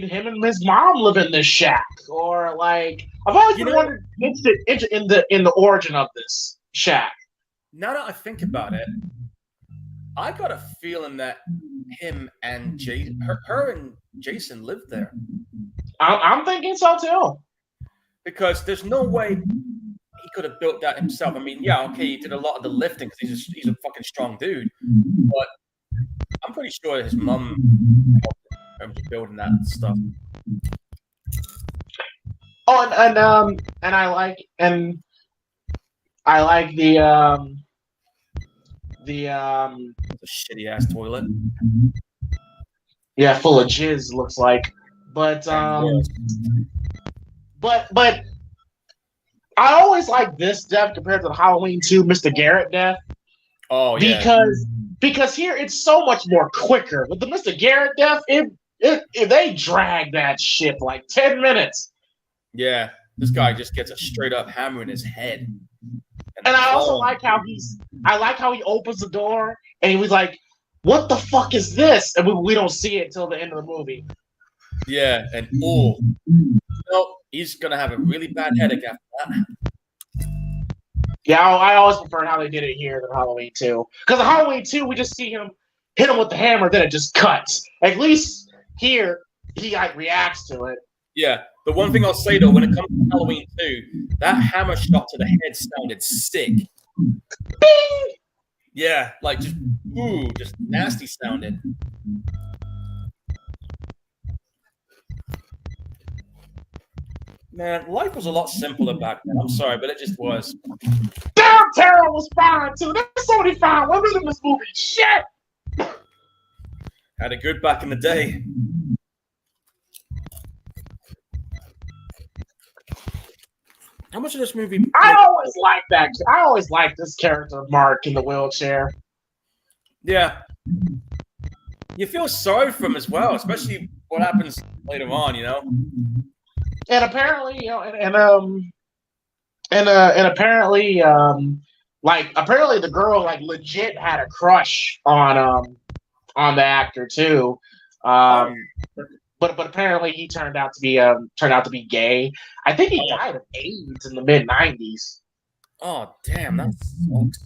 him and his mom live in this shack, or I've always been wondering in the origin of this shack. Now that I think about it, I got a feeling that him and her and Jason lived there. I'm thinking so too. Because there's no way he could have built that himself. I mean, yeah, okay, he did a lot of the lifting because he's a fucking strong dude. But I'm pretty sure his mum helped him building that stuff. Oh, and I like the shitty ass toilet. Yeah, full of jizz looks like. But I always like this death compared to the Halloween 2 Mr. Garrett death. Oh yeah, Because here it's so much more quicker. With the Mr. Garrett death, if they drag that shit like 10 minutes. yeah. This guy just gets a straight up hammer in his head. And I also like how he opens the door and he was like, "What the fuck is this?" And we don't see it till the end of the movie. Yeah, and he's gonna have a really bad headache after that. Yeah, I always prefer how they did it here than Halloween 2. Because in Halloween 2, we just see him hit him with the hammer, then it just cuts. At least here, he like reacts to it. Yeah. The one thing I'll say though, when it comes to Halloween 2, that hammer shot to the head sounded sick. Bing! Yeah, like just nasty sounding. Man, life was a lot simpler back then. I'm sorry, but it just was. Damn, Tara was fine too. There's so many fine women in this movie. Shit. Had it good back in the day. How much of this movie? I always liked that. I always liked this character, Mark, in the wheelchair. Yeah. You feel sorry for him as well, especially what happens later on, you know. And apparently, you know, and apparently, apparently the girl like legit had a crush on the actor too. But apparently he turned out to be gay. I think he died of AIDS in the mid-90s. Oh damn, that sucks.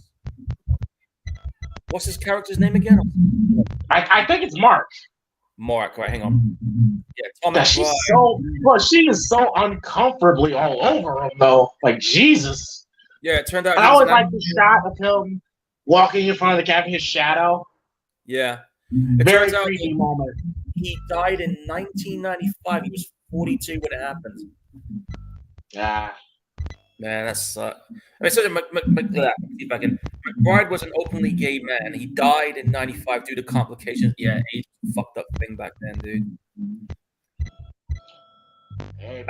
What's his character's name again? I think it's Mark. Mark, right? Hang on. Yeah, Thomas. She is so uncomfortably all over him though. Like Jesus. Yeah, it turned out. I always like the shot of him walking in front of the cabin, his shadow. Yeah. Very creepy moment. He died in 1995. He was 42 when it happened. Yeah. Man, that's I mean, so McBride was an openly gay man. He died in 95 due to complications. Yeah, AIDS fucked up thing back then, dude. Hey,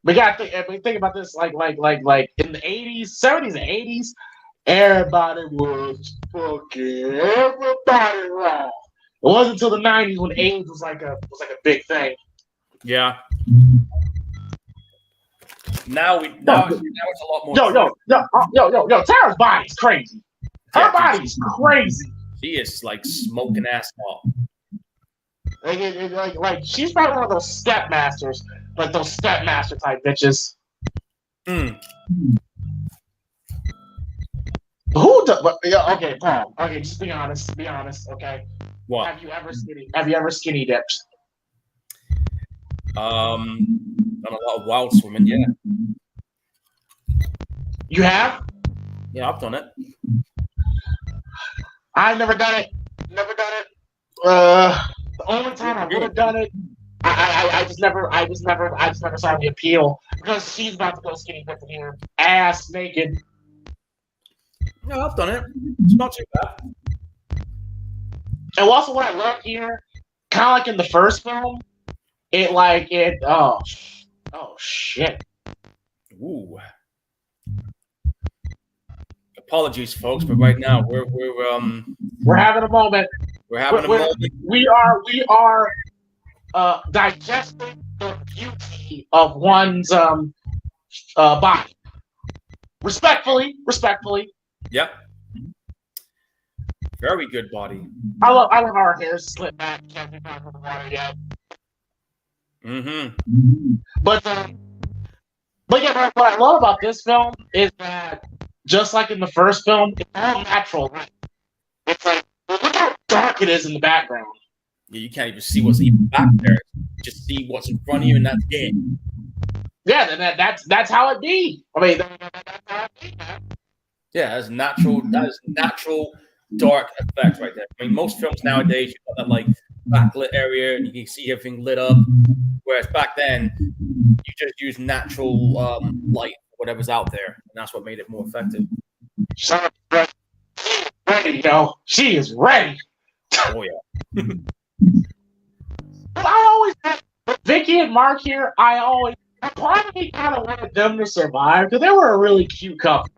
we got to think about this like in the 80s, 70s, and 80s, everybody was fucking everybody wrong. It wasn't until the 90s when AIDS was like a big thing. Yeah. Now it's a lot more. Yo, Tara's body's crazy. Her body's crazy. She is like smoking asphalt. Like she's probably one of those stepmasters, like those stepmaster type bitches. Okay, Paul. Okay, just be honest. Be honest. Okay. What? Have you ever skinny dipped? Done a lot of wild swimming. Yeah. You have? Yeah, I've done it. I've never done it. The only time I would have done it, I just never saw the appeal because she's about to go skinny dipping here, ass naked. No, I've done it. It's not too bad. And also, what I love here, kind of like in the first film, oh shit. Ooh. Apologies, folks, but right now we're having a moment. We're having a moment. We are digesting the beauty of one's body. Respectfully. Yep. Very good body. I love how our hair's slipped back. Can't be back from the water yet. But yeah, what I love about this film is that just like in the first film, it's all natural. Right? It's like look how dark it is in the background. Yeah, you can't even see what's even back there. You just see what's in front of you, and that's it. Yeah, that's how it be. I mean, that's how it be, man. Yeah, that's natural. That is natural dark effect right there. I mean, most films nowadays you got that like backlit area, and you can see everything lit up. Whereas back then, you just use natural light, whatever's out there, and that's what made it more effective. Ready, yo. She is ready. Oh yeah. But I always, with Vicky and Mark here, I always Part of me kind of wanted them to survive because they were a really cute couple.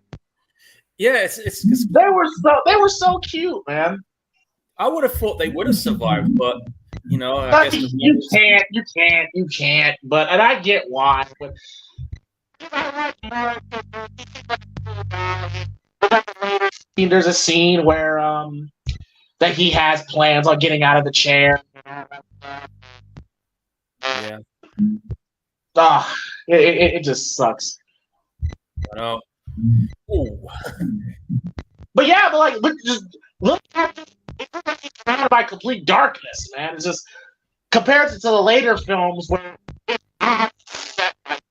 Yeah, it's they were so cute, man. I would have thought they would have survived, but I guess you can't. But and I get why. But there's a scene where that he has plans on getting out of the chair. Yeah. It just sucks. I know. Ooh. But just look at it's surrounded by complete darkness, man. It's just compared to the later films where it's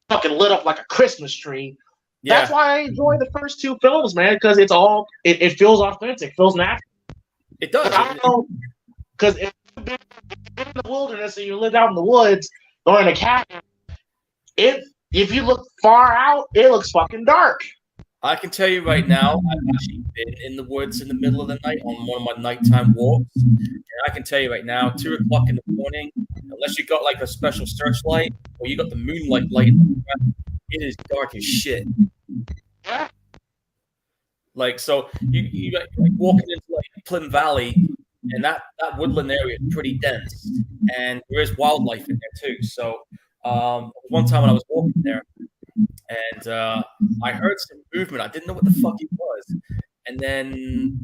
fucking lit up like a Christmas tree. Yeah. That's why I enjoy the first two films, man, because it feels authentic, feels natural. It does. Because if you've been in the wilderness and you live out in the woods or in a cabin, if you look far out, it looks fucking dark. I can tell you right now, I've actually been in the woods in the middle of the night on one of my nighttime walks. And I can tell you right now, 2 o'clock in the morning, unless you got like a special searchlight or you got the moonlight light, it is dark as shit. Yeah. Like, so you like walking into like Plym Valley, and that woodland area is pretty dense, and there is wildlife in there too. So one time when I was walking there, and I heard some movement. I didn't know what the fuck it was. And then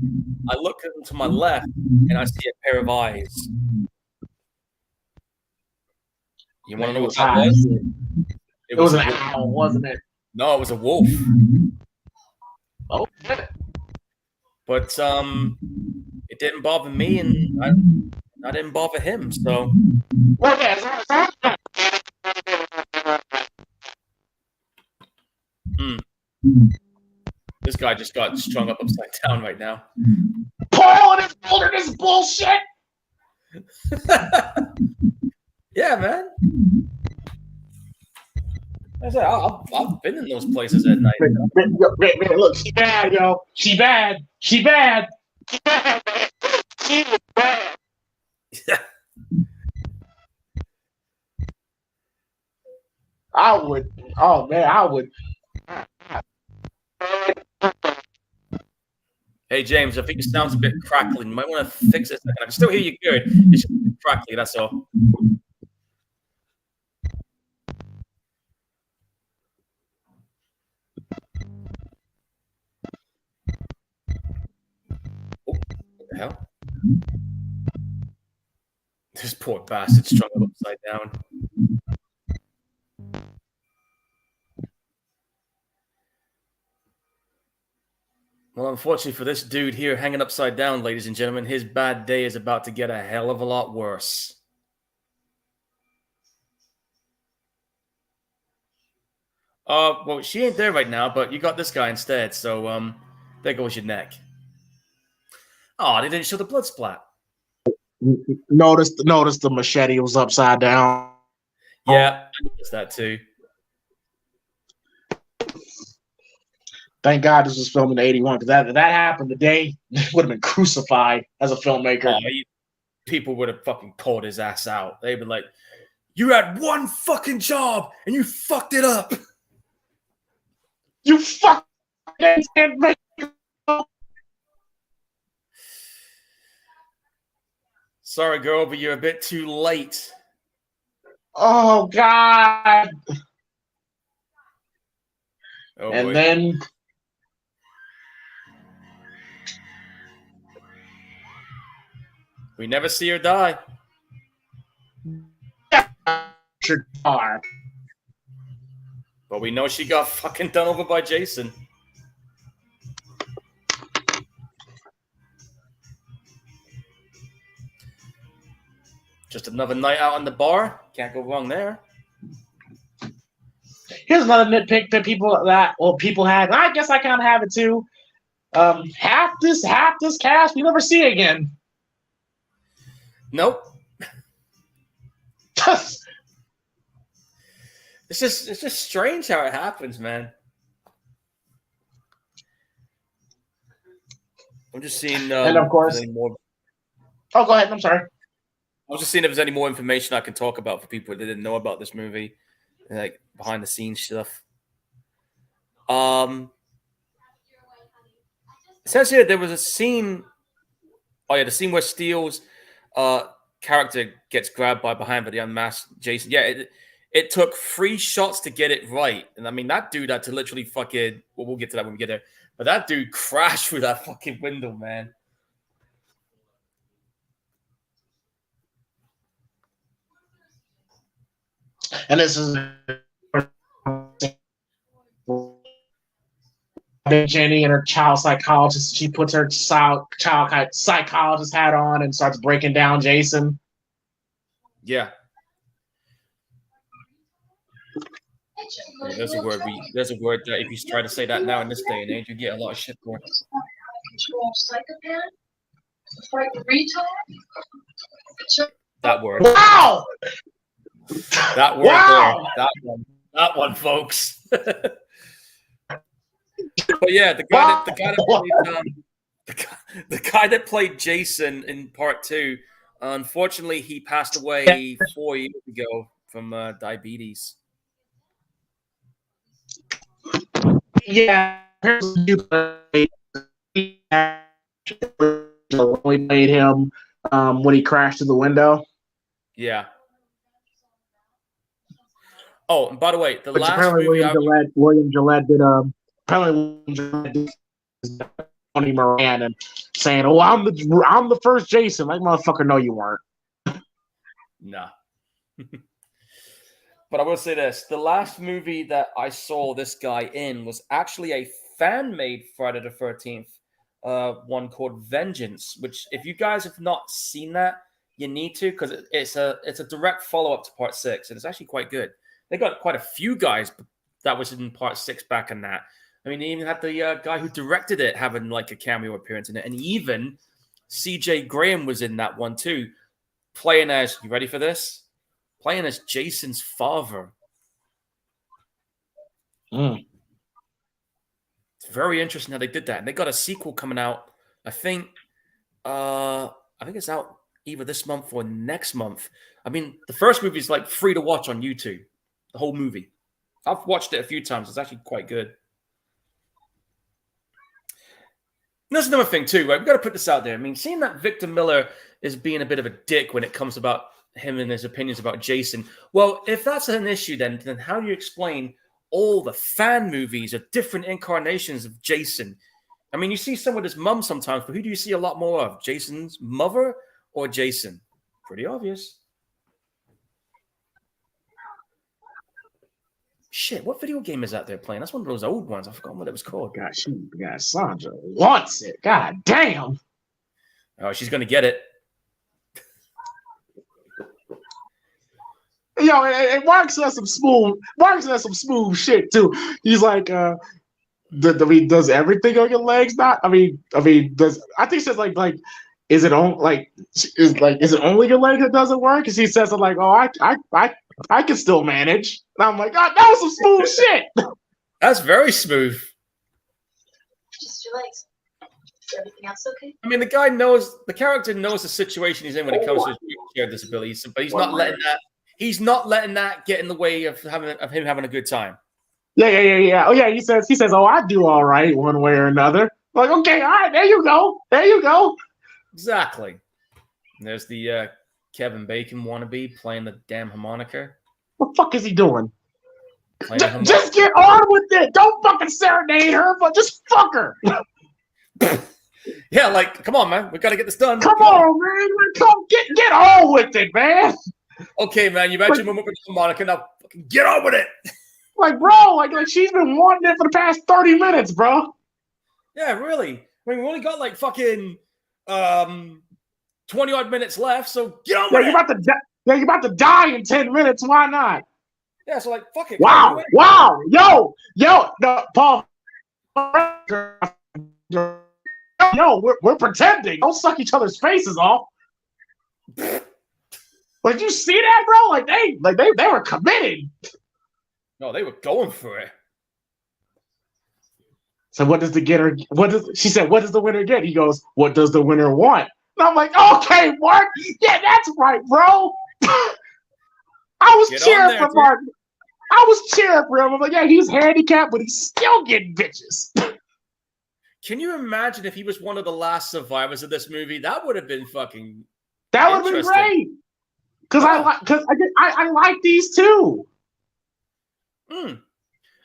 I look to my left, and I see a pair of eyes. You want to know what that was? It was an owl, wasn't it? No, it was a wolf. Oh, shit. But it didn't bother me, and I didn't bother him. So. This guy just got strung up upside down right now. Paul and his wilderness bullshit. Yeah, man. I said I've been in those places at night. Look, she bad, yo. She bad. She bad. She bad. She is bad. Yeah. I would. Oh man, I would. Hey James, I think it sounds a bit crackling. You might want to fix it. I can still hear you good. It's just a bit crackly. That's all. Oh, what the hell? This poor bastard strung up upside down. Well, unfortunately for this dude here hanging upside down, ladies and gentlemen, his bad day is about to get a hell of a lot worse. Well, she ain't there right now, but you got this guy instead, so there goes your neck. Oh, they didn't show the blood splat. Notice the machete was upside down. Yeah, I noticed that too. Thank God this was filmed in '81, because that happened today, would have been crucified as a filmmaker. People would have fucking called his ass out. They'd be like, "You had one fucking job and you fucked it up. You fucking can't make it." Sorry, girl, but you're a bit too late. Oh God! Oh, and boy. Then. We never see her die. But we know she got fucking done over by Jason. Just another night out on the bar. Can't go wrong there. Here's another nitpick that people had. And I guess I kind of have it too. Half this cast we never see again. Nope. It's just strange how it happens, man. I'm just seeing. And of course. Oh, go ahead. I'm sorry. I was just seeing if there's any more information I can talk about for people that didn't know about this movie. like behind the scenes stuff. It says here there was a scene. Oh yeah, the scene where Steele's character gets grabbed by behind by the unmasked Jason. Yeah, it took 3 shots to get it right, and I mean that dude had to literally fucking. Well, we'll get to that when we get there. But that dude crashed through that fucking window, man. And this is Jenny and her child psychologist. She puts her child psychologist hat on and starts breaking down Jason. Yeah. Yeah, there's a word. There's a word that if you try to say that now in this day and age, you get a lot of shit for it. That word. Wow. That word. Wow. There. That one, folks. But yeah, the guy that played Jason in part 2, unfortunately, he passed away 4 years ago from diabetes. Yeah, only made him when he crashed through the window. Yeah. Oh, and by the way, the last movie William Gillette did Tony Moran and saying, "Oh, I'm the first Jason." Like, motherfucker, no, you weren't. Nah. But I will say this: the last movie that I saw this guy in was actually a fan-made Friday the 13th one called Vengeance. Which, if you guys have not seen that, you need to, because it's a direct follow-up to part 6, and it's actually quite good. They got quite a few guys that was in part 6 back in that. I mean, they even had the guy who directed it having like a cameo appearance in it. And even CJ Graham was in that one too, playing as, you ready for this? Playing as Jason's father. It's very interesting how they did that. And they got a sequel coming out, I think it's out either this month or next month. I mean, the first movie is like free to watch on YouTube. The whole movie. I've watched it a few times. It's actually quite good. And there's another thing too, right? We've got to put this out there. I mean, seeing that Victor Miller is being a bit of a dick when it comes about him and his opinions about Jason. Well, if that's an issue, then how do you explain all the fan movies of different incarnations of Jason? I mean, you see some with his mum sometimes, but who do you see a lot more of? Jason's mother or Jason? Pretty obvious. Shit, what video game is that they're playing? That's one of those old ones. I forgot what it was called. God, Sandra wants it. God damn. Oh, she's gonna get it. Yo, and Mark says some smooth shit too. He's like, does everything on your legs not? I think he says like, is it only your leg that doesn't work? Because he says it like, oh, I can still manage. And I'm like, God, that was some smooth shit. That's very smooth. Just your legs. Is everything else okay? I mean, the character knows the situation he's in when it comes to his wheelchair disabilities, but he's not letting that. He's not letting that get in the way of him having a good time. Yeah. Oh yeah, he says, oh, I do all right one way or another. I'm like, okay, all right, there you go. Exactly. And there's the Kevin Bacon wannabe playing the damn harmonica. What the fuck is he doing? Just get on with it. Don't fucking serenade her, but just fuck her. Yeah, like, come on, man. We got to get this done. Come on, man. Come get on with it, man. Okay, man. You mentioned with the harmonica. Now, fucking get on with it. Like, bro, like she's been wanting it for the past 30 minutes, bro. Yeah, really. I mean, we only got like fucking 20-odd minutes left, so get on with it. You're about to die in 10 minutes. Why not? Yeah, so like, fuck it. Wow. Yo, no, Paul. Yo, we're pretending. Don't suck each other's faces off. Did you see that, bro? Like they were committed. No, they were going for it. So what does the winner get? He goes, what does the winner want? And I'm like, okay, Mark. Yeah, that's right, bro. I was cheering for Mark. I was cheering for him. I'm like, yeah, he's handicapped, but he's still getting bitches. Can you imagine if he was one of the last survivors of this movie? That would have been fucking That would have been great. Because I like these two.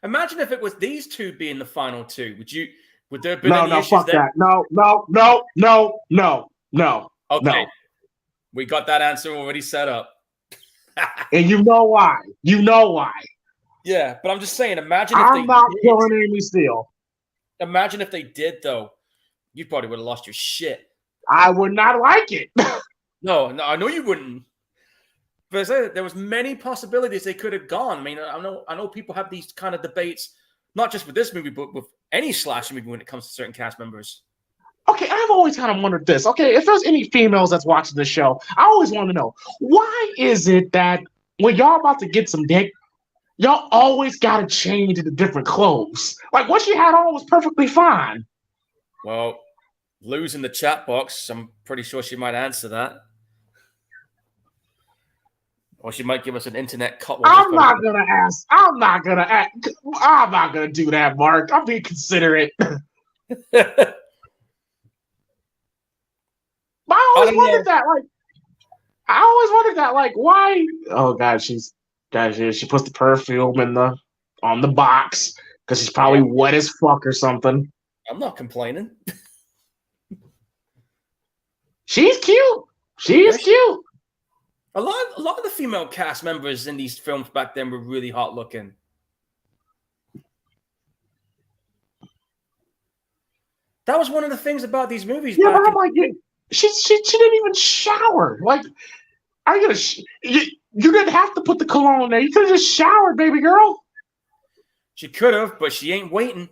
Imagine if it was these two being the final two. Would there have been any issues fuck there? that. No. Okay. We got that answer already set up. And you know why. Yeah, but I'm just saying, imagine if I'm not killing Amy Steele. Imagine if they did, though. You probably would have lost your shit. I would not like it. No, I know you wouldn't. But there was many possibilities they could have gone. I mean, I know people have these kind of debates, not just with this movie, but with any slasher movie when it comes to certain cast members. Okay, I've always kind of wondered this. Okay, if there's any females that's watching the show, I always want to know, why is it that when y'all about to get some dick, y'all always got to change into different clothes? Like, what she had on was perfectly fine. Well, Lou's in the chat box. I'm pretty sure she might answer that. Or she might give us an internet cut. I'm not going to ask. I'm not going to do that, Mark. I'm being considerate. I always wondered that. Like, why? Oh God, she puts the perfume on the box because she's probably wet as fuck or something. I'm not complaining. She's cute. She is cute. A lot of the female cast members in these films back then were really hot looking. That was one of the things about these movies. Yeah, but I'm like, she didn't even shower. Like, are you gonna? You didn't have to put the cologne in there. You could have just showered, baby girl. She could have, but she ain't waiting.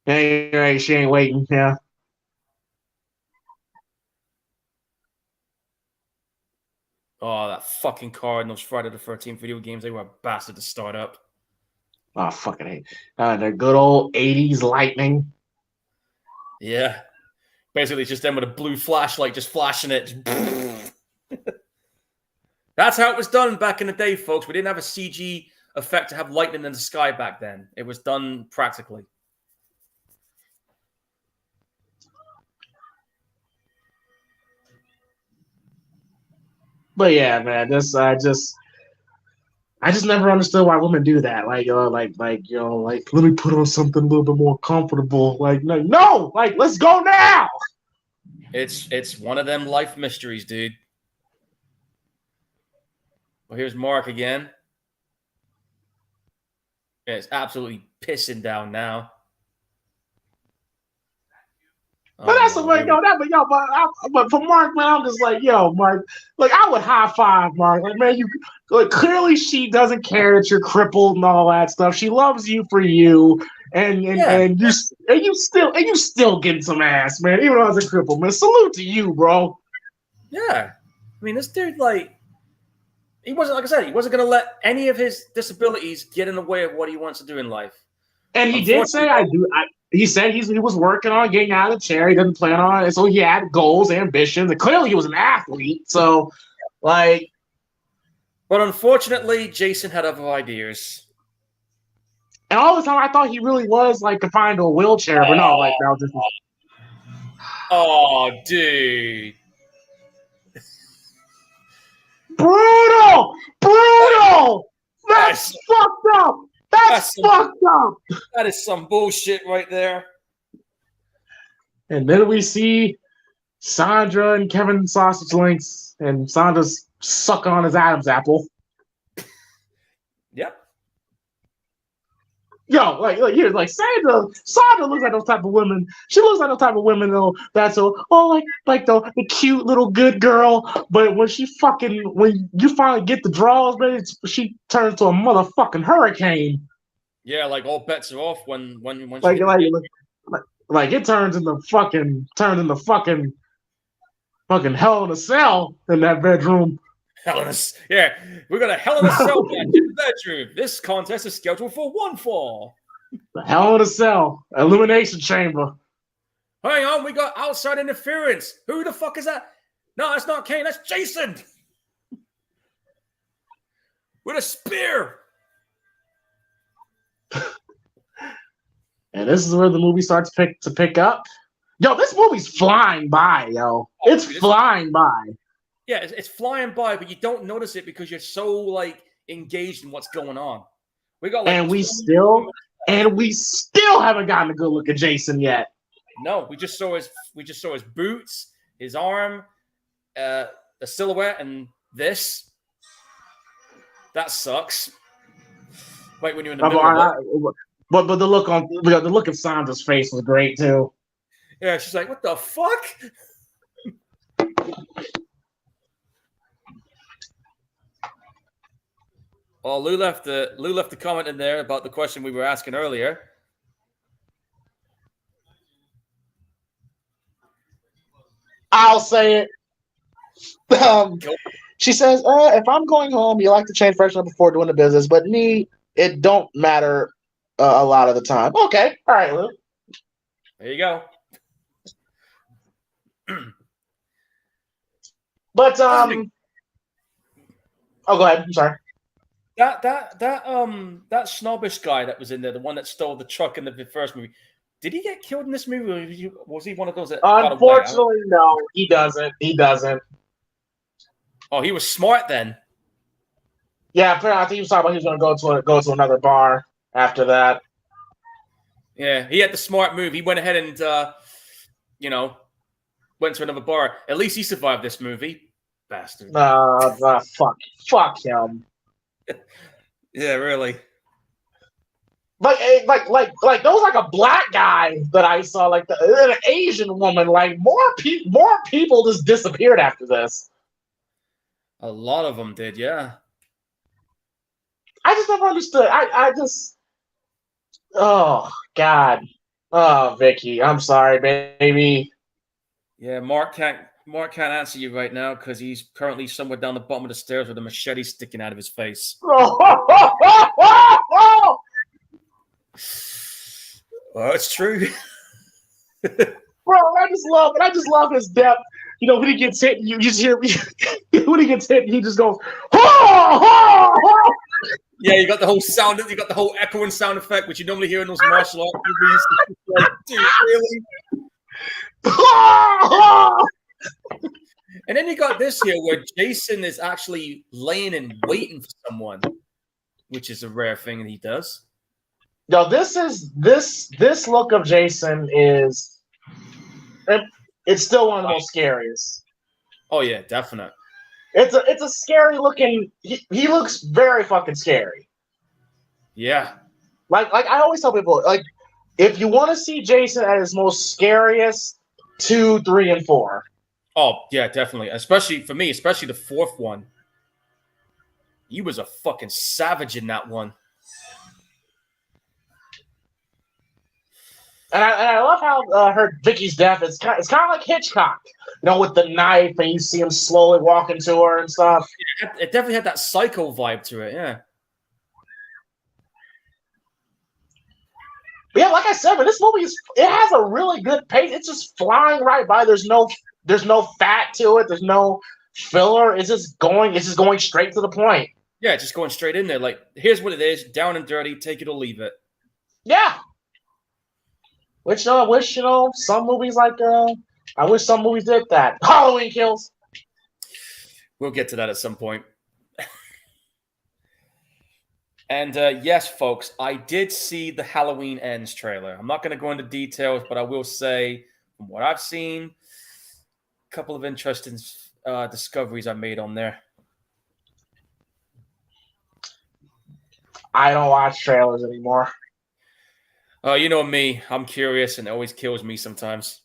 Yeah, you're right. She ain't waiting. Yeah. Oh, that fucking car in those Friday the 13th video games, they were a bastard to start up. Oh, fucking hate. The good old 80s lightning. Yeah. Basically, it's just them with a blue flashlight just flashing it. That's how it was done back in the day, folks. We didn't have a CG effect to have lightning in the sky back then. It was done practically. But yeah, man, I just never understood why women do that. Like, let me put on something a little bit more comfortable. Like, no, like, let's go now. It's one of them life mysteries, dude. Well, here's Mark again. Yeah, it's absolutely pissing down now. But that's the way, but for Mark, man, I'm just like, yo, Mark, like, I would high five Mark. Like, man, clearly she doesn't care that you're crippled and all that stuff. She loves you for you, and you still getting some ass, man. Even though I was a cripple, man. Salute to you, bro. Yeah, I mean, this dude, like, he wasn't, like I said, he wasn't gonna let any of his disabilities get in the way of what he wants to do in life. And he did say, he said he was working on getting out of the chair. He didn't plan on it. So he had goals, ambitions, and clearly he was an athlete. So, like. But unfortunately, Jason had other ideas. And all the time I thought he really was, like, confined to a wheelchair. But no, like, that was just. Oh, dude. Brutal! That's fucked up! That's fucked up! That is some bullshit right there. And then we see Sandra and Kevin Sausage Links, and Sandra's sucking on his Adam's apple. Yep. Yo, like Sandra looks like those type of women. She looks like those type of women though. That's like the cute little good girl. But when you finally get the draws, man, she turns to a motherfucking hurricane. Yeah, like all bets are off when like it turns into fucking hell in a cell in that bedroom. Yeah, we got a hell in a cell match in the bedroom. This contest is scheduled for one fall. The hell in a cell, elimination chamber. Hang on, we got outside interference. Who the fuck is that? No, that's not Kane. That's Jason with a spear. And this is where the movie starts to pick up. Yo, this movie's flying by, yo. It's flying by. Yeah, it's flying by, but you don't notice it because you're so like engaged in what's going on. We got like, and we still haven't gotten a good look at Jason yet. No, we just saw his boots, his arm, the silhouette, and this. That sucks. Wait, when you're in the middle of it. But the look of Sandra's face was great too. Yeah, she's like, "What the fuck?" Well, Lou left a comment in there about the question we were asking earlier. I'll say it. She says, if I'm going home, you like to change freshen up before doing the business, but me, it don't matter a lot of the time. Okay. All right, Lou. There you go. But oh, go ahead. I'm sorry. That snobbish guy that was in there, the one that stole the truck in the first movie, did he get killed in this movie, or was he one of those that Unfortunately, no, he doesn't. He doesn't. Oh, he was smart then. Yeah, apparently I think he was talking about he was going to go to another bar after that. Yeah, he had the smart move. He went ahead and went to another bar. At least he survived this movie, bastard. Fuck him. Yeah, really. Like there was like a black guy that I saw, like an Asian woman. Like more people just disappeared after this. A lot of them did, yeah. I just never understood. I just, oh God, oh Vicky, I'm sorry, baby. Yeah, Mark can't answer you right now because he's currently somewhere down the bottom of the stairs with a machete sticking out of his face. Well, it's true. Bro, I just love his depth. You know, when he gets hit, you just hear when he gets hit, he just goes, Yeah, you got the whole sound, you got the whole echoing sound effect, which you normally hear in those martial arts movies. Like, dude, really? And then you got this here where Jason is actually laying and waiting for someone, which is a rare thing that he does. Yo, this look of Jason is it's still one of the most scariest. Oh yeah, definite. It's a scary looking. He looks very fucking scary. Yeah. Like I always tell people, like if you want to see Jason at his most scariest, 2, 3, and 4. Oh yeah, definitely. Especially for me, especially the fourth one. He was a fucking savage in that one. And I love how her Vicky's death is kind of like Hitchcock, you know, with the knife, and you see him slowly walking to her and stuff. It definitely had that psycho vibe to it, yeah. But yeah, like I said, but this movie it has a really good pace. It's just flying right by. There's no fat to it. There's no filler. It's just going straight to the point. Yeah, just going straight in there. Like, here's what it is, down and dirty, take it or leave it. Yeah. Which I wish, some movies I wish some movies did that. Halloween Kills. We'll get to that at some point. And yes, folks, I did see the Halloween Ends trailer. I'm not going to go into details, but I will say, from what I've seen, a couple of interesting discoveries I made on there. I don't watch trailers anymore. You know me. I'm curious, and it always kills me sometimes.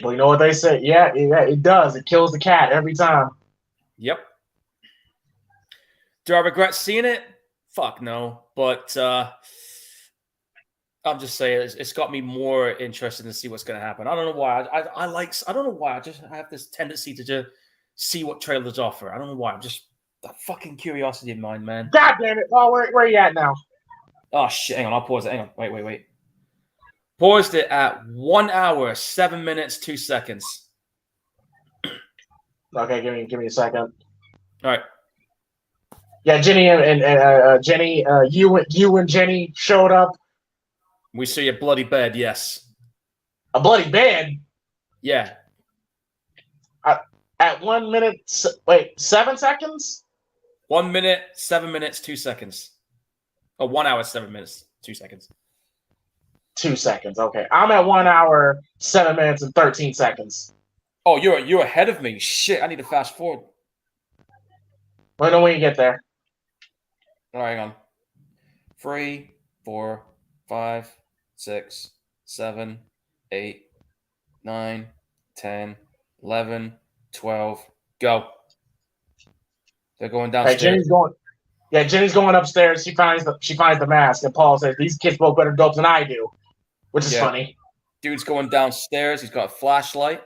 Well, you know what they say? Yeah, it does. It kills the cat every time. Yep. Do I regret seeing it? Fuck no. But I'm just saying it's got me more interested to see what's going to happen. I don't know why. I don't know why. I have this tendency to just see what trailers offer. I don't know why. I'm just a fucking curiosity in mind, man. God damn it. Oh, where are you at now? Oh, shit. Hang on. I'll pause it. Hang on. Wait. Paused it at 1 hour, 7 minutes, 2 seconds. Okay, give me a second. All right. Yeah, Jenny and Jenny, you and Jenny showed up. We see a bloody bed. Yes. A bloody bed. Yeah. At 1 minute, 7 seconds. 1 minute, 7 minutes, 2 seconds. Oh, 1 hour, 7 minutes, 2 seconds. 2 seconds. Okay, I'm at 1 hour, 7 minutes, and 13 seconds. Oh, you're ahead of me. Shit, I need to fast forward. Let me know when you get there. All right, hang on. 3, 4, 5, 6, 7, 8, 9, 10, 11, 12. Go. They're going downstairs. Jenny's going upstairs. She finds the mask, and Paul says, "These kids both better dope than I do," which is funny. Dude's going downstairs. He's got a flashlight.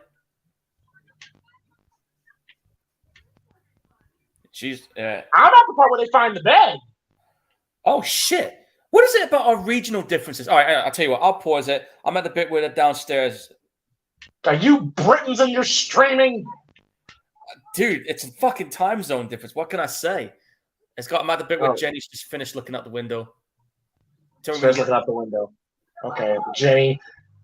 I'm at the part where they find the bed. Oh shit! What is it about our regional differences? All right, I'll tell you what. I'll pause it. I'm at the bit where they're downstairs. Are you Britons and you're streaming? Dude, it's a fucking time zone difference. What can I say? I'm at the bit where Jenny's just finished looking out the window. Looking out the window. Okay, Jenny,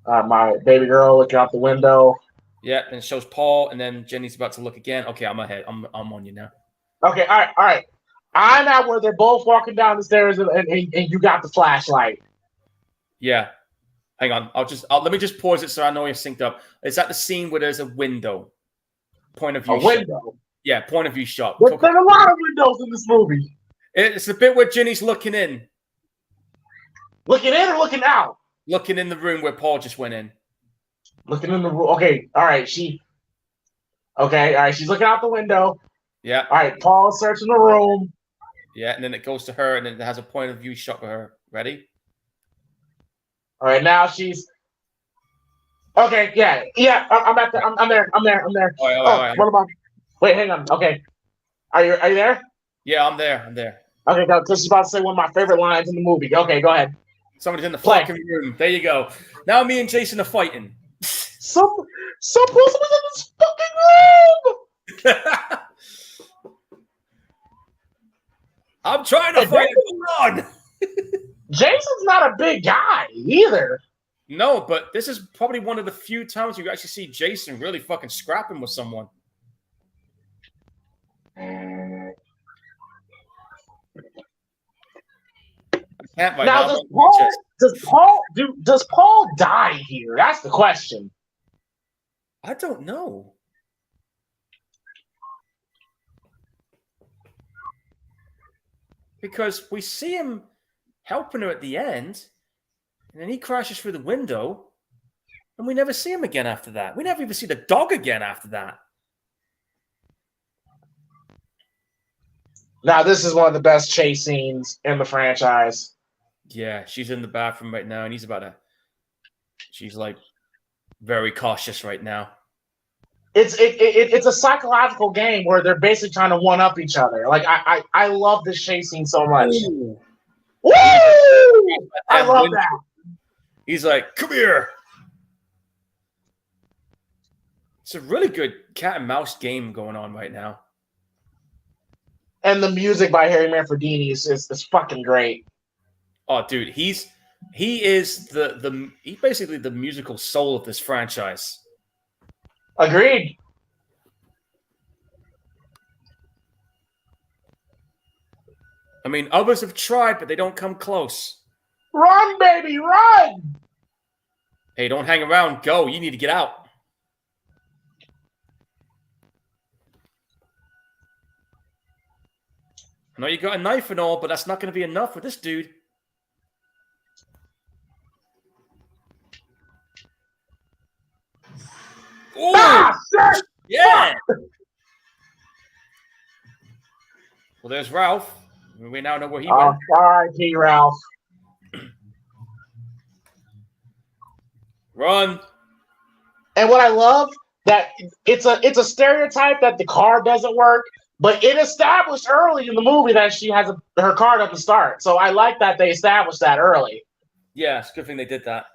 my baby girl, looking out the window. Yeah, and it shows Paul, and then Jenny's about to look again. Okay, I'm ahead. I'm on you now. Okay, all right. I'm at where they're both walking down the stairs, and you got the flashlight. Yeah. Hang on. Let me just pause it so I know you're synced up. Is that the scene where there's a window? Point of view. Window. Yeah, point of view shot. There's a lot of windows in this movie. It's the bit where Jenny's looking in. Looking in or looking out? Looking in the room where Paul just went in. Looking in the room. Okay, all right. She's looking out the window. Yeah. All right, Paul's searching the room. Yeah, and then it goes to her, and then it has a point of view shot for her. Ready? All right, now she's. Okay, yeah. I'm there. All right. What about? Wait, hang on. Okay, are you there? Yeah, I'm there. Okay, because she's about to say one of my favorite lines in the movie. Okay, go ahead. Somebody's in the fucking room. There you go. Now me and Jason are fighting. Some person was in this fucking room. I'm trying to fight it. Hold on. Jason's not a big guy either. No, but this is probably one of the few times you actually see Jason really fucking scrapping with someone. Can't right now. Does Paul die here? That's the question. I don't know. Because we see him helping her at the end, and then he crashes through the window, and we never see him again after that. We never even see the dog again after that. Now, this is one of the best chase scenes in the franchise. Yeah, she's in the bathroom right now, and he's about to. She's like very cautious right now. It's a psychological game where they're basically trying to one up each other. Like I love this chase scene so much. Ooh. Woo! I love that. He's like, "Come here." It's a really good cat and mouse game going on right now. And the music by Harry Manfredini is fucking great. Oh, dude, he's basically the musical soul of this franchise. Agreed. I mean, others have tried, but they don't come close. Run, baby, run! Hey, don't hang around. Go. You need to get out. I know you got a knife and all, but that's not going to be enough with this dude. Ooh. Ah, shit! Yeah. Well, there's Ralph. We now know where he went. R.I.P. Ralph. Run. And what I love that it's a stereotype that the car doesn't work, but it established early in the movie that she has her car doesn't start. So I like that they established that early. Yeah, it's a good thing they did that.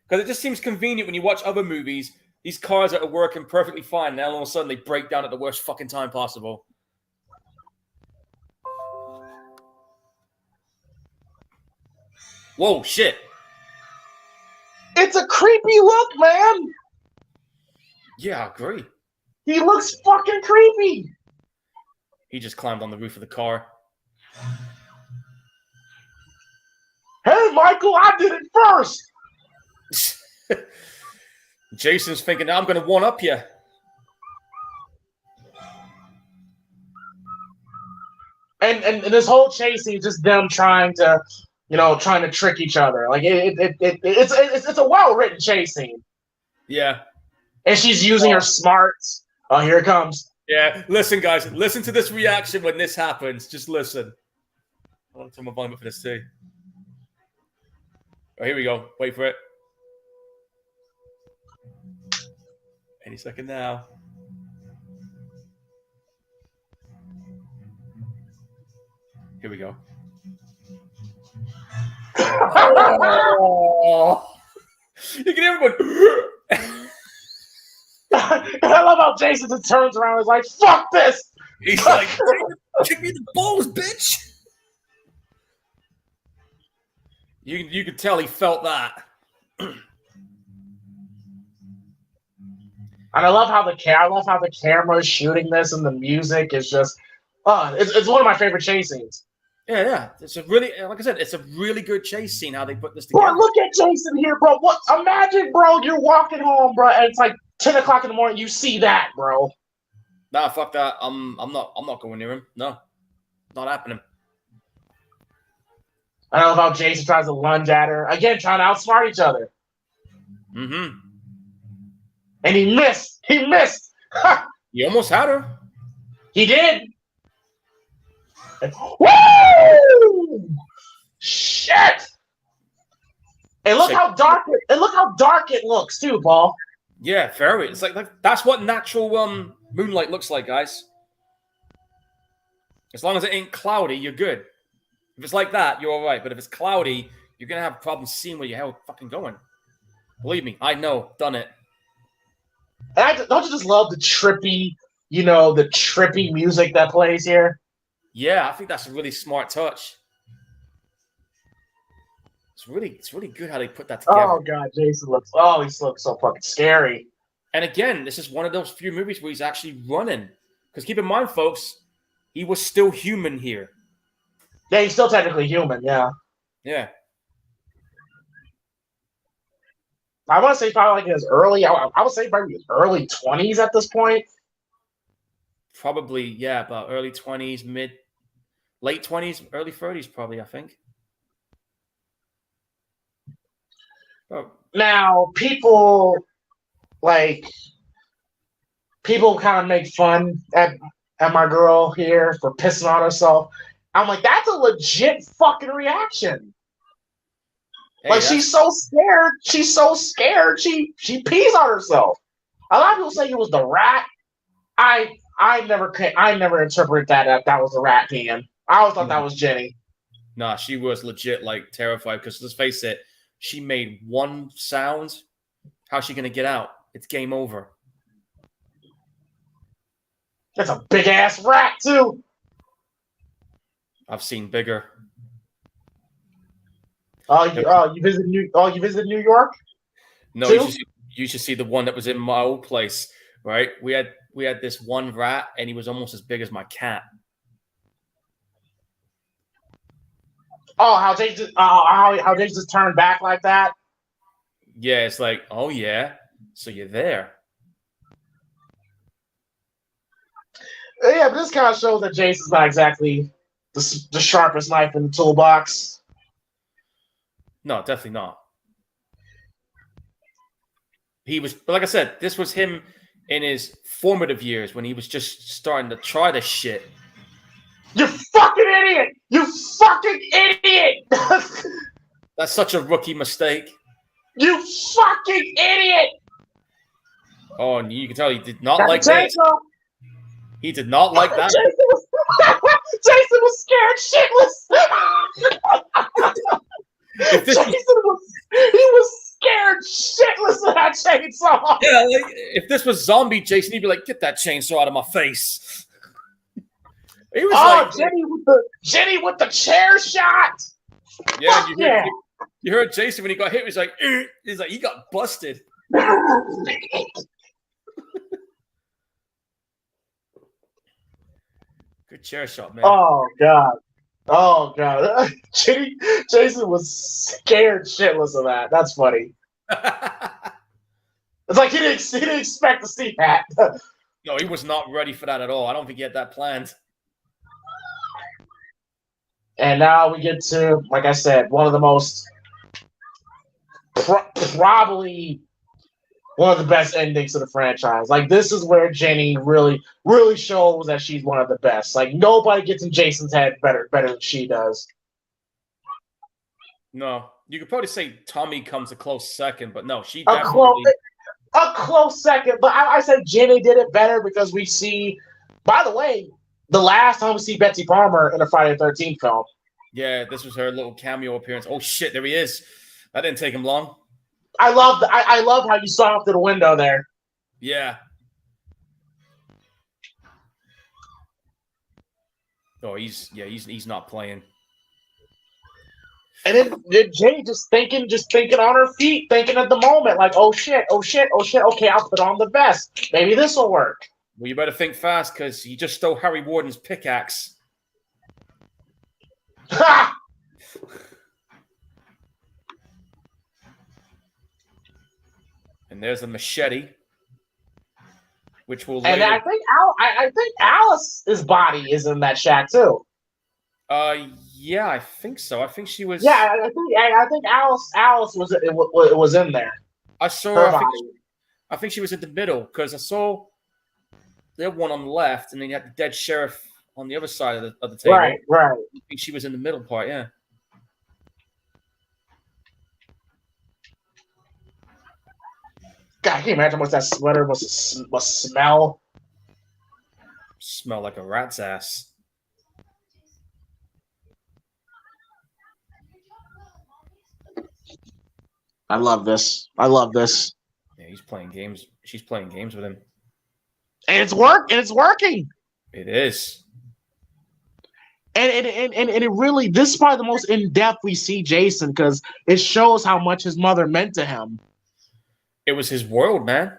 Because it just seems convenient when you watch other movies. These cars that are working perfectly fine, and then all of a sudden they break down at the worst fucking time possible. Whoa, shit. It's a creepy look, man. Yeah, I agree. He looks fucking creepy. He just climbed on the roof of the car. Hey, Michael, I did it first. Jason's thinking, I'm going to one-up you. And this whole chase scene is just them trying to trick each other. Like it's a well-written chase scene. Yeah. And she's using her smarts. Oh, here it comes. Yeah, listen, guys. Listen to this reaction when this happens. Just listen. I want to turn my volume up for this too. Oh, here we go. Wait for it. Any second now. Here we go. Oh. You can hear everyone. I love how Jason just turns around and is like, fuck this! He's like, kick me in the balls, bitch! You could tell he felt that. And I love how the camera is shooting this, and the music is just, it's one of my favorite chase scenes. Yeah. It's a really, like I said, it's a really good chase scene. How they put this together. Bro, look at Jason here, bro. What? Imagine, bro, you're walking home, bro, and it's like 10 o'clock in the morning. You see that, bro? Nah, fuck that. I'm not going near him. No, not happening. I love how Jason tries to lunge at her again, trying to outsmart each other. Mm-hmm. And he missed. He missed. You almost had her. He did. Woo! Shit! And look how dark it. And look how dark it looks too, Paul. Yeah, very. It's like that's what natural moonlight looks like, guys. As long as it ain't cloudy, you're good. If it's like that, you're all right. But if it's cloudy, you're gonna have problems seeing where your hell fucking going. Believe me, I know. Done it. And don't you just love the trippy, the trippy music that plays here? Yeah, I think that's a really smart touch. It's really good how they put that together. Oh god, Jason looks so fucking scary. And again, this is one of those few movies where he's actually running. Because keep in mind, folks, he was still human here. Yeah, he's still technically human, yeah. Yeah. I want to say probably like his early, I would say probably his early 20s at this point. Probably, yeah, about early 20s, late 20s, early 30s probably, I think. Oh. Now, people kind of make fun at my girl here for pissing on herself. I'm like, that's a legit fucking reaction. Hey, like, she's so scared. She's so scared. She pees on herself. A lot of people say it was the rat. I never interpreted that was the rat peeing. I always thought that was Jenny. Nah, she was legit like terrified because let's face it, she made one sound. How's she gonna get out? It's game over. That's a big ass rat too. I've seen bigger. You visited New York? No, you should see the one that was in my old place. Right? We had this one rat, and he was almost as big as my cat. Oh, how they just turned back like that? Yeah, it's like, oh yeah, so you're there. Yeah, but this kind of shows that Jason's not exactly the sharpest knife in the toolbox. No, definitely not. He was, but like I said, this was him in his formative years when he was just starting to try this shit. You fucking idiot! You fucking idiot! That's such a rookie mistake. You fucking idiot! Oh, and you can tell he did not like that. He did not like that. Jason was scared shitless. He was scared shitless of that chainsaw. Yeah, like, if this was zombie Jason, he'd be like, "Get that chainsaw out of my face." He was Jenny with the chair shot. Yeah, You heard Jason when he got hit. He's like, he got busted. Good chair shot, man. Oh God. Jason was scared shitless of that. That's funny. It's like he didn't expect to see that. No, he was not ready for that at all. I don't think he had that planned. And now we get to, like I said, one of the most probably one of the best endings of the franchise. Like, this is where Jenny really, really shows that she's one of the best. Like, nobody gets in Jason's head better than she does. No, you could probably say Tommy comes a close second, but no, she A close second. But I said Jenny did it better because we see, by the way, the last time we see Betsy Palmer in a Friday the 13th film. Yeah, this was her little cameo appearance. Oh shit, there he is. That didn't take him long. I love how you saw him through the window there. Yeah. Oh, he's not playing. And then Jenny just thinking on her feet, thinking at the moment, like, oh shit. Okay, I'll put on the vest. Maybe this will work. Well, you better think fast because he just stole Harry Warden's pickaxe. Ha! And there's the machete, which will. And later... I think Alice's body is in that shack too. Yeah, I think so. I think she was. Yeah, I think Alice was in there. I saw her. I think she was in the middle because I saw the other one on the left, and then you had the dead sheriff on the other side of the table. Right. I think she was in the middle part. Yeah. God, can you imagine what that sweater must smell? Smell like a rat's ass. I love this. Yeah, he's playing games. She's playing games with him. And it's working. It is. And it really, this is probably the most in-depth we see Jason because it shows how much his mother meant to him. It was his world, man.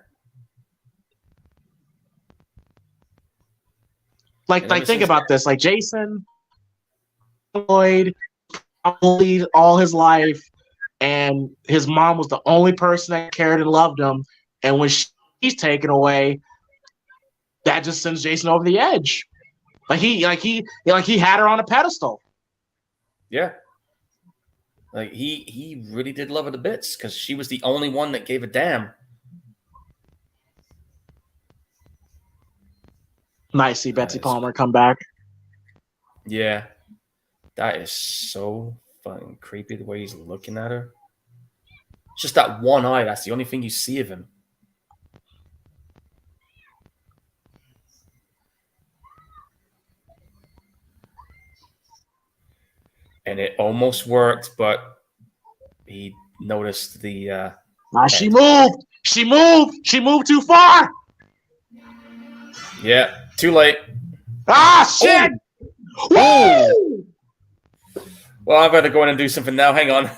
Like think about this. Like Jason, Lloyd, probably all his life, and his mom was the only person that cared and loved him. And when she's taken away, that just sends Jason over the edge. He had her on a pedestal. Yeah. Like he really did love her to bits because she was the only one that gave a damn. Nice to see Betsy Palmer come back. Yeah. That is so fucking creepy the way he's looking at her. It's just that one eye, that's the only thing you see of him. And it almost worked, but he noticed the She moved too far. Yeah, too late. Shit. Woo! Well, I better go in and do something now. Hang on.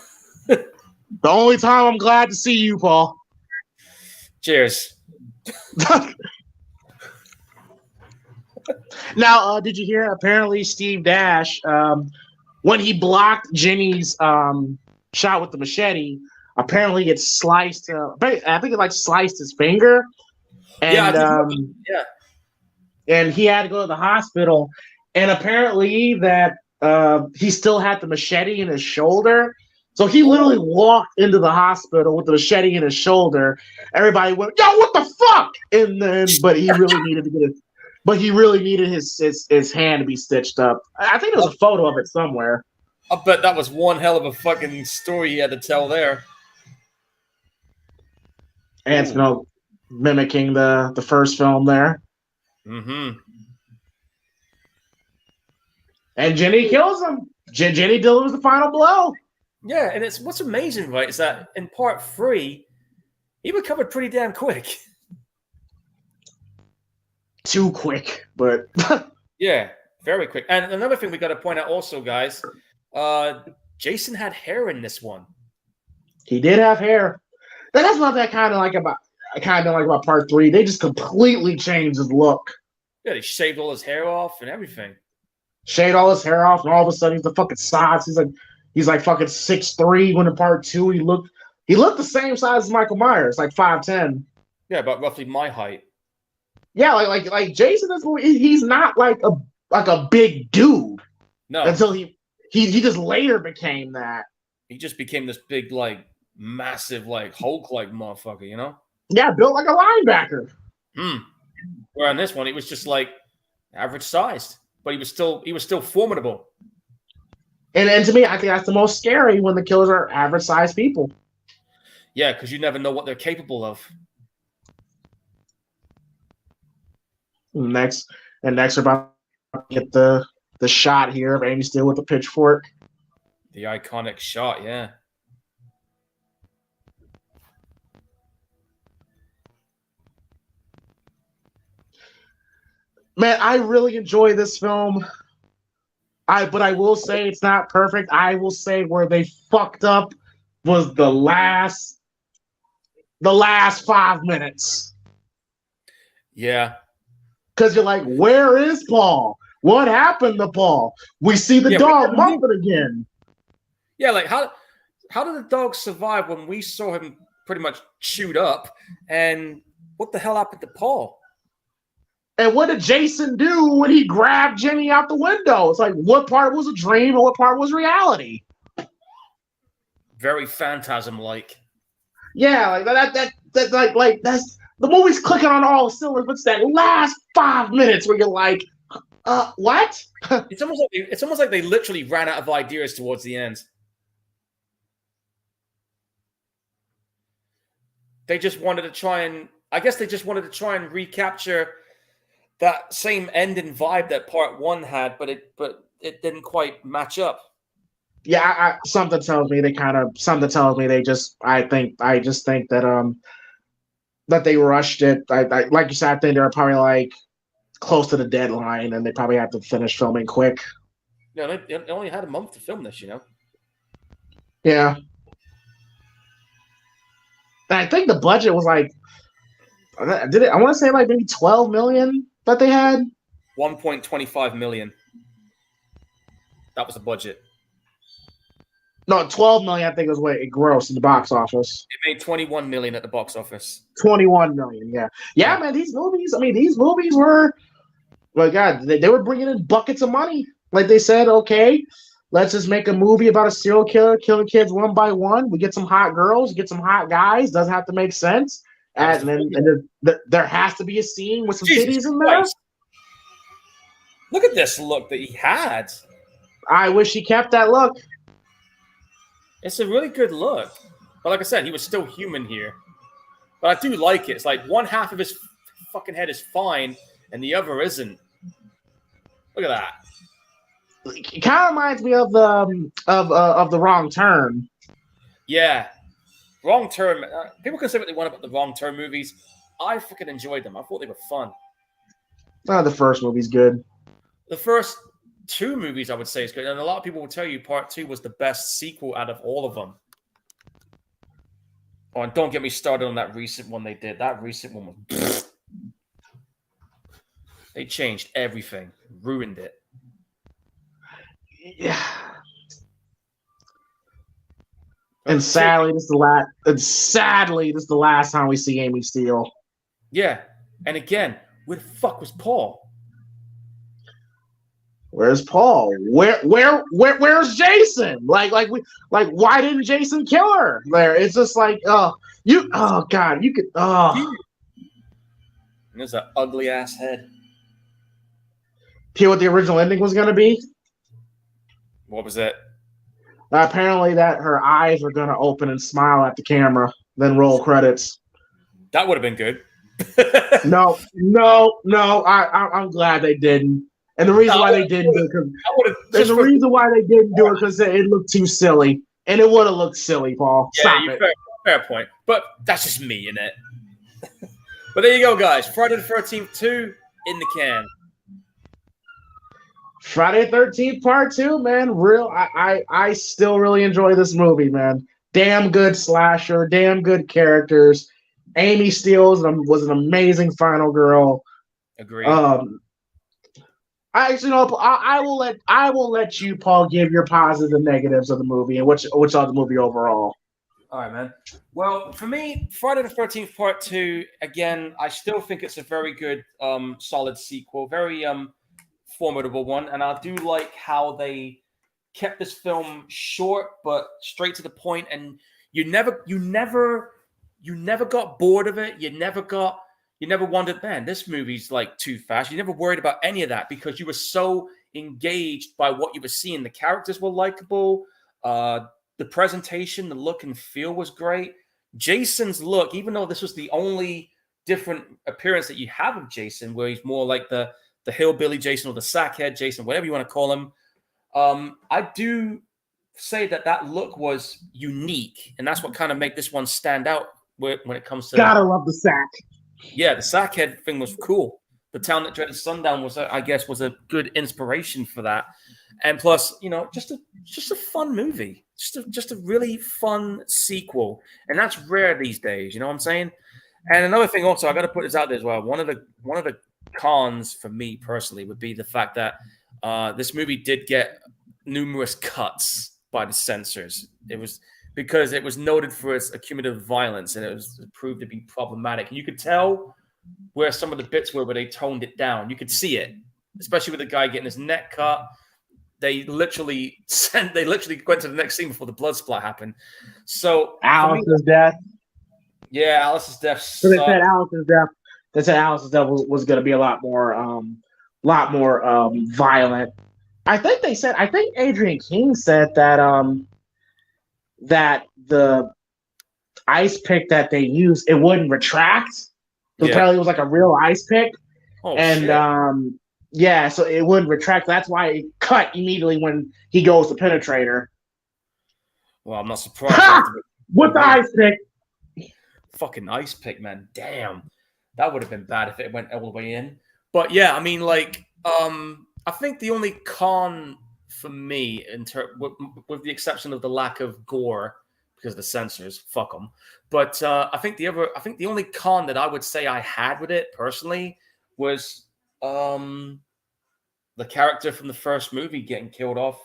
The only time I'm glad to see you, Paul. Cheers. Now, did you hear? Apparently, Steve Dash, when he blocked Jenny's shot with the machete, apparently it sliced. I think it sliced his finger, and and he had to go to the hospital. And apparently that he still had the machete in his shoulder. So he literally walked into the hospital with the machete in his shoulder. Everybody went, "Yo, what the fuck?" And then, but he really needed to get it. But he really needed his hand to be stitched up. I think there was a photo of it somewhere. I bet that was one hell of a fucking story he had to tell there. And mimicking the first film there. Mm-hmm. And Jenny kills him. Jenny delivers the final blow. Yeah, and it's what's amazing, right, is that in part 3, he recovered pretty damn quick. Too quick, but yeah, very quick. And another thing we got to point out also, guys, Jason had hair in this one. He did have hair. That's what I kind of like about part 3. They just completely changed his look. Yeah, he shaved all his hair off and everything. Shaved all his hair off, and all of a sudden he's the fucking size. He's like fucking 6'3". When in part 2 he looked the same size as Michael Myers, like 5'10". Yeah, about roughly my height. Yeah, like Jason is he's not like a big dude. No. Until he just later became that. He just became this big, like, massive, like, Hulk-like motherfucker, you know? Yeah, built like a linebacker. Where on this one, he was just, like, average sized. But he was still formidable. And to me, I think that's the most scary when the killers are average sized people. Yeah, because you never know what they're capable of. Next we're about to get the shot here of Amy Steele with the pitchfork. The iconic shot, yeah. Man, I really enjoy this film. But I will say it's not perfect. I will say where they fucked up was the last 5 minutes. Yeah. Because you're like, where is Paul? What happened to Paul? We see the dog Muppet again. Yeah, like how did the dog survive when we saw him pretty much chewed up? And what the hell happened to Paul? And what did Jason do when he grabbed Jenny out the window? It's like, what part was a dream and what part was reality? Very phantasm-like. Yeah, like that's the movie's clicking on all cylinders, but it's that last 5 minutes where you're like, what? It's almost like they literally ran out of ideas towards the end. They just wanted to try and recapture that same ending vibe that part 1 had, but it didn't quite match up. Yeah, something tells me they just think that that they rushed it. I like you said, I think they were probably like close to the deadline, and they probably had to finish filming quick. Yeah, they only had a month to film this, you know. Yeah, and I think the budget was like, I want to say like maybe 12 million that they had. 1.25 million. That was the budget. No, 12 million. I think was what it grossed in the box office. It made 21 million at the box office. 21 million. Yeah, man. These movies. I mean, these movies were. My God, they were bringing in buckets of money. Like they said, okay, let's just make a movie about a serial killer killing kids one by one. We get some hot girls, get some hot guys. Doesn't have to make sense. And then there has to be a scene with some titties in there. Look at this look that he had. I wish he kept that look. It's a really good look. But like I said, he was still human here. But I do like it. It's like one half of his fucking head is fine and the other isn't. Look at that. It kind of reminds me of the Wrong Turn. Yeah. Wrong Turn. People can say what they want about the Wrong Turn movies. I fucking enjoyed them. I thought they were fun. The first movie's good. The first 2 movies, I would say, is good. And a lot of people will tell you part 2 was the best sequel out of all of them. Oh, and don't get me started on that recent one they did. That recent one was... They changed everything. Ruined it. Yeah. And sadly, this is the last time we see Amy Steele. Yeah. And again, where the fuck was Paul? Where's Paul? Where's Jason? Like why didn't Jason kill her? There, it's just like, God, you could, There's an ugly ass head. Hear what the original ending was gonna be? What was it? Apparently, that her eyes were gonna open and smile at the camera, then roll credits. That would have been good. No. I'm glad they didn't. And the reason why they didn't do it because it looked too silly, and it would have looked silly, Paul. Stop it. Fair point, but that's just me, innit? But there you go, guys. Friday the 13th 2 in the can. Friday 13th Part 2, man. I still really enjoy this movie, man. Damn good slasher, damn good characters. Amy Steele was an amazing final girl. Agreed. Um, I actually know I will let you, Paul, give your positives and negatives of the movie and which of the movie overall. All right, man. Well, for me, Friday the 13th Part 2, again, I still think it's a very good, solid sequel, very formidable one. And I do like how they kept this film short but straight to the point, and you never got bored of it. You never wondered, man, this movie's like too fast. You never worried about any of that because you were so engaged by what you were seeing. The characters were likable. The presentation, the look and feel was great. Jason's look, even though this was the only different appearance that you have of Jason, where he's more like the hillbilly Jason or the sackhead Jason, whatever you want to call him. I do say that look was unique, and that's what kind of made this one stand out when it comes to. Gotta love the sack. Yeah, the sackhead thing was cool. The Town That Dreaded Sundown was a good inspiration for that. And plus, just a fun movie, just a really fun sequel, and that's rare these days. You know what I'm saying? And another thing, also, I got to put this out there as well. One of the cons for me personally would be the fact that this movie did get numerous cuts by the censors. It was because it was noted for its accumulative violence, and it was proved to be problematic. And you could tell where some of the bits were where they toned it down. You could see it, especially with the guy getting his neck cut. They literally went to the next scene before the blood splat happened. So Alice's death. Yeah, Alice's death. So they said Alice's death. They said Alice's death was going to be a lot more violent. I think Adrian King said that that the ice pick that they used, it wouldn't retract. So apparently it was like a real ice pick. Oh, and shit. Yeah, so it wouldn't retract. That's why it cut immediately when he goes to penetrate her. Well, I'm not surprised. With the ice pick. Fucking ice pick, man. Damn. That would have been bad if it went all the way in. But yeah, I mean, like, I think the only con for me, with the exception of the lack of gore, because of the censors, fuck them. But I think the only con that I would say I had with it personally was the character from the first movie getting killed off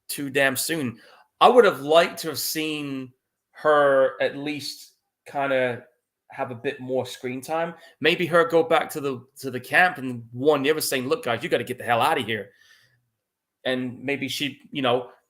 too damn soon. I would have liked to have seen her at least kind of have a bit more screen time. Maybe her go back to the camp and warn the others, saying, "Look, guys, you got to get the hell out of here." And maybe she,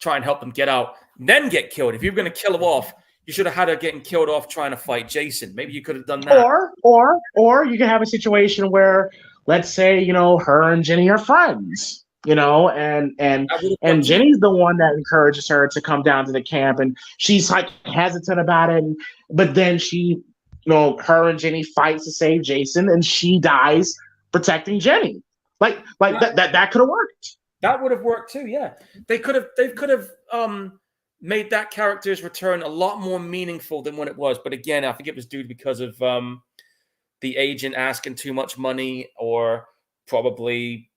try and help them get out, then get killed. If you're going to kill her off, you should have had her getting killed off trying to fight Jason. Maybe you could have done that. Or you could have a situation where, let's say, her and Jenny are friends, and Jenny's the one that encourages her to come down to the camp, and she's like hesitant about it, but then she, her and Jenny fights to save Jason, and she dies protecting Jenny. Like that could have worked. That would have worked too, yeah. They could have made that character's return a lot more meaningful than what it was. But again, I think it was due because of the agent asking too much money, or probably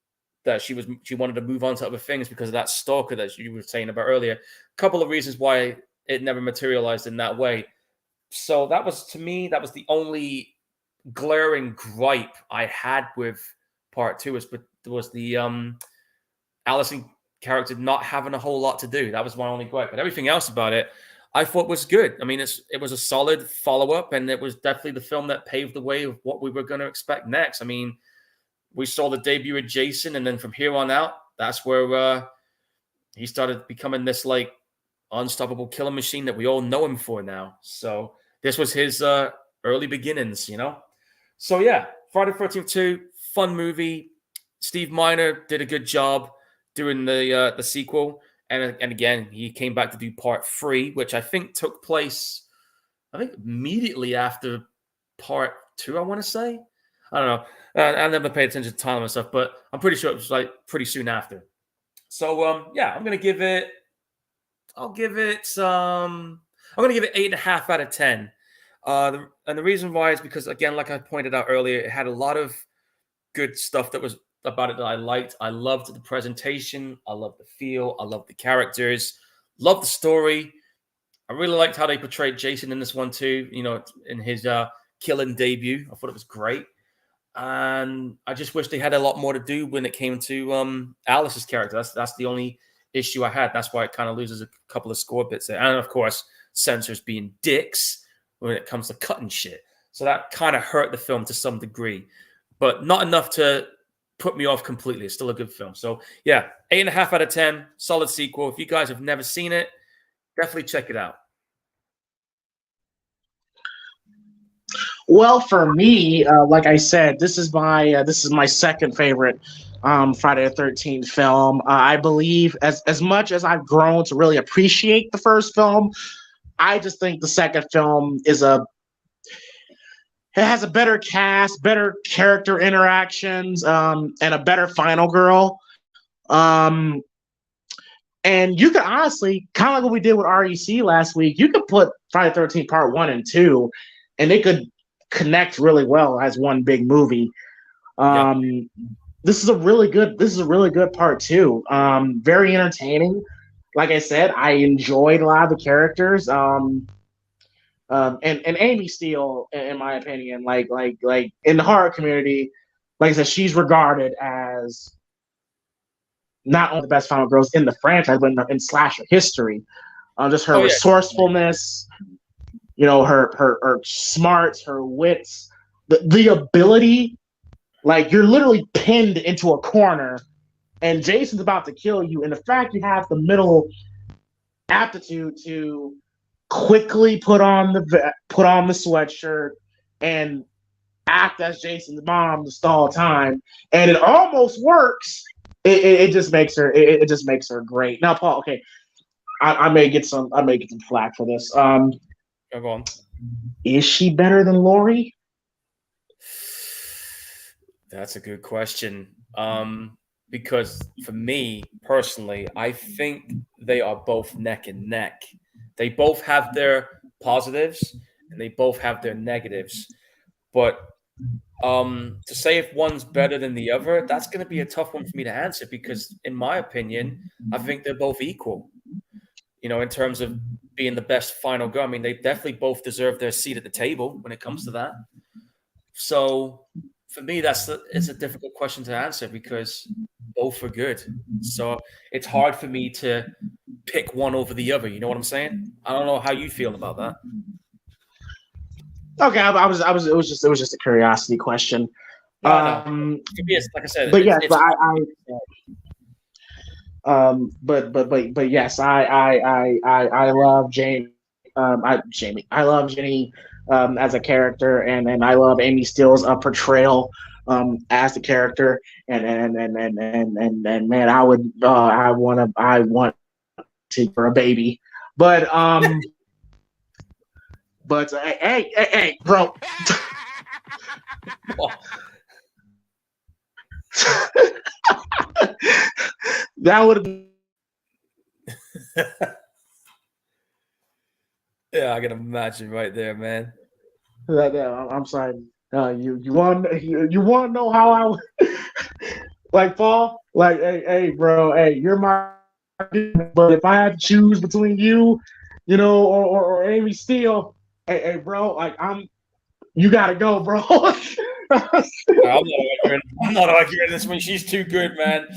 that she wanted to move on to other things because of that stalker that you were saying about earlier. A couple of reasons why it never materialized in that way. So that was the only glaring gripe I had with part 2 was the Allison character not having a whole lot to do. That was my only gripe. But everything else about it, I thought was good. I mean, it was a solid follow-up, and it was definitely the film that paved the way of what we were going to expect next. I mean, we saw the debut of Jason, and then from here on out, that's where he started becoming this, like, unstoppable killer machine that we all know him for now. So this was his early beginnings, So, yeah, Friday the 13th 2, fun movie. Steve Miner did a good job doing the sequel, and again, he came back to do part 3, which I think took place, immediately after part 2. I want to say, I don't know. I never paid attention to time and stuff, but I'm pretty sure it was like pretty soon after. So yeah, I'm gonna give it 8.5 out of 10. And the reason why is because, again, like I pointed out earlier, it had a lot of good stuff that was about it that I liked. I loved the presentation. I loved the feel. I loved the characters. Loved the story. I really liked how they portrayed Jason in this one too. You know, in his killing debut, I thought it was great. And I just wish they had a lot more to do when it came to Alice's character. That's the only issue I had. That's why it kind of loses a couple of score bits there. And of course, censors being dicks when it comes to cutting shit. So that kind of hurt the film to some degree, but not enough to put me off completely. It's still a good film. So yeah, 8.5 out of 10, solid sequel. If you guys have never seen it, definitely check it out. Well, for me, like I said, this is my second favorite Friday the 13th film. I believe as much as I've grown to really appreciate the first film, I just think the second film it has a better cast, better character interactions, and a better final girl. And you could honestly, kind of like what we did with REC last week, you could put Friday the 13th Part 1 and 2, and they could connect really well as one big movie. This is a really good part 2. Very entertaining. Like I said, I enjoyed a lot of the characters. And Amy Steele, in my opinion, like in the horror community, like I said, she's regarded as not only the best final girls in the franchise, but in slasher history. Just her resourcefulness, you know, her smarts, her wits, the ability. Like, you're literally pinned into a corner, and Jason's about to kill you, and the fact you have the mental aptitude to quickly put on the sweatshirt and act as Jason's mom to stall time, and it almost works. It just makes her great. Now, Paul, okay, I may get some flack for this. Go on. Is she better than Laurie? That's a good question. Because for me personally, I think they are both neck and neck. They both have their positives and they both have their negatives. But to say if one's better than the other, that's going to be a tough one for me to answer because, in my opinion, I think they're both equal. You know, in terms of being the best final girl, I mean, they definitely both deserve their seat at the table when it comes to that. So for me, it's a difficult question to answer because both are good. So it's hard for me to pick one over the other. You know what I'm saying? I don't know how you feel about that. Okay, it was just a curiosity question. No. Yes, like I said, but yes, but yes, I love Jamie. I love Jenny as a character, and I love Amy Steele's portrayal as the character, and man, I want to for a baby, but hey, bro. That would have been. Yeah, I can imagine right there, man. I'm sorry. You want to know how I would like Paul? Like, hey, bro, hey, you're my. But if I had to choose between you, you know, or Amy Steele, hey, bro, like you gotta go, bro. I'm not arguing this one. She's too good, man.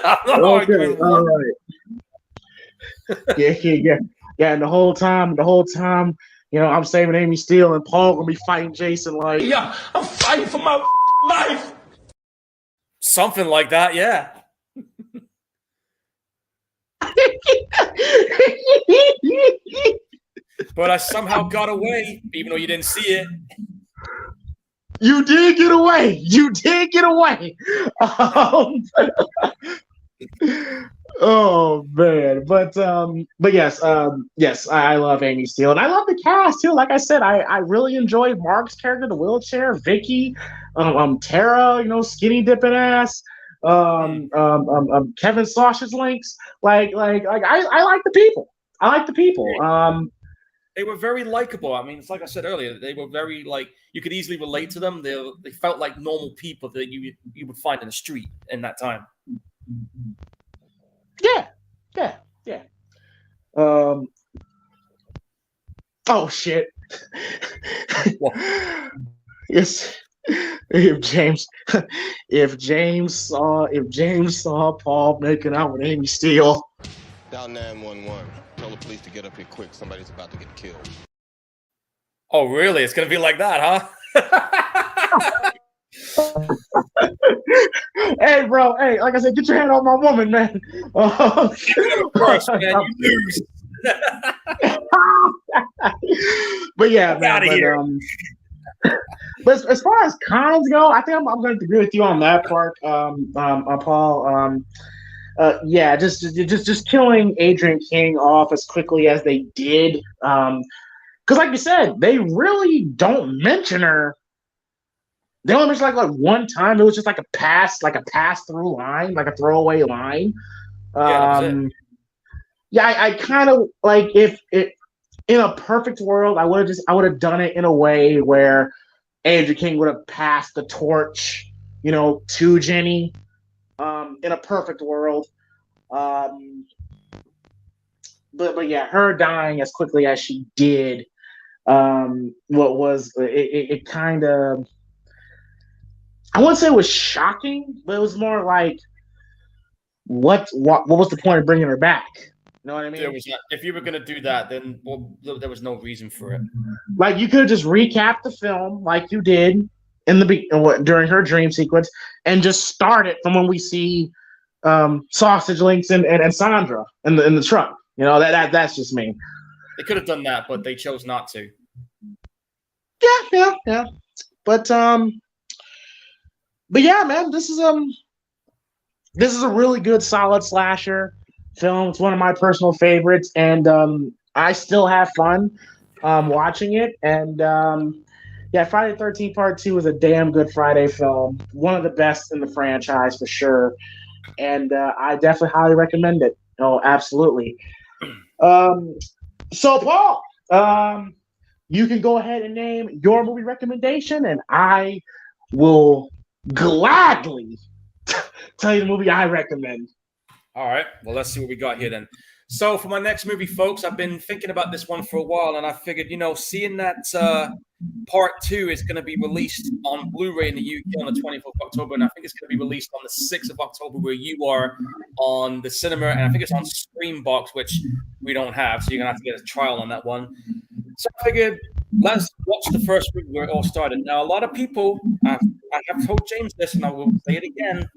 I'm not arguing. All right. Yeah. And the whole time, you know, I'm saving Amy Steele, and Paul gonna be fighting Jason. Like, yeah, I'm fighting for my life. Something like that, yeah. But I somehow got away, even though you didn't see it. You did get away. Oh man, but yes, I love Amy Steele, and I love the cast too. Like I said, I really enjoyed Mark's character, the wheelchair, Vicky, Tara, you know, skinny dipping ass, Kevin Sausage Links. Like I like the people. they were very likable. I mean, it's like I said earlier, they were very like you could easily relate to them. They felt like normal people that you would find in the street in that time. Yeah. Oh shit. Yes. If James saw Paul making out with Amy Steele. Dial 911. Tell the police to get up here quick. Somebody's about to get killed. Oh, really? It's gonna be like that, huh? Hey, bro. Hey, like I said, get your hand off my woman, man. First, man, you lose. But yeah, Get man. out of here. But as far as cons go, I think I'm going to agree with you on that part, Paul. Yeah, just killing Adrian King off as quickly as they did. Because, like you said, they really don't mention her. They only mention like one time. It was just like a pass through line, like a throwaway line. That was it. Yeah, I kind of like if it in a perfect world, I would have done it in a way where Andrew King would have passed the torch, to Jenny. In a perfect world, but yeah, her dying as quickly as she did, what was it kind of. I wouldn't say it was shocking, but it was more like, what was the point of bringing her back? You know what I mean? If you were going to do that, then there was no reason for it. Like, you could have just recapped the film like you did during her dream sequence and just start it from when we see Sausage Links and Sandra in the truck. That's just me. They could have done that, but they chose not to. Yeah. But yeah, man, this is a really good, solid slasher film. It's one of my personal favorites, and I still have fun watching it. And yeah, Friday the 13th Part 2 is a damn good Friday film. One of the best in the franchise for sure. And I definitely highly recommend it. Oh, absolutely. So, Paul, you can go ahead and name your movie recommendation, and I will gladly tell you the movie I recommend. All right. Well, let's see what we got here then. So for my next movie, folks, I've been thinking about this one for a while, and I figured, seeing that Part 2 is going to be released on Blu-ray in the UK on the 24th of October, and I think it's going to be released on the 6th of October where you are on the cinema, and I think it's on Screenbox, which we don't have, so you're going to have to get a trial on that one. So I figured, let's watch the first movie where it all started. Now, a lot of people, I have told James this, and I will say it again,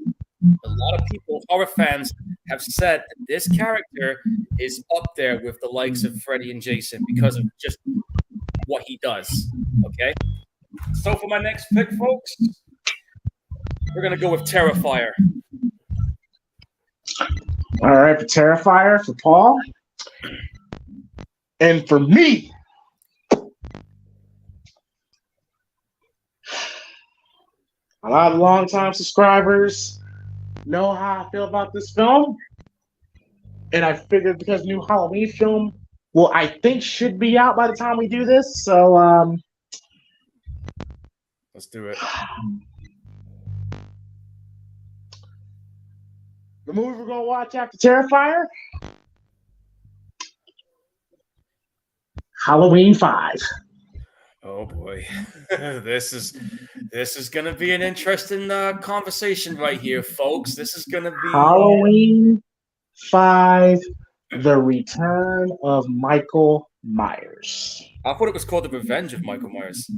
a lot of people, horror fans, have said that this character is up there with the likes of Freddy and Jason because of just what he does. Okay? So for my next pick, folks, we're going to go with Terrifier. All right, for Terrifier, for Paul. And for me, a lot of longtime subscribers know how I feel about this film. And I figured because new Halloween film, I think should be out by the time we do this. So, let's do it. The movie we're going to watch after Terrifier, Halloween 5. Oh boy, this is going to be an interesting conversation right here, folks. This is going to be Halloween 5, The Return of Michael Myers. I thought it was called The Revenge of Michael Myers.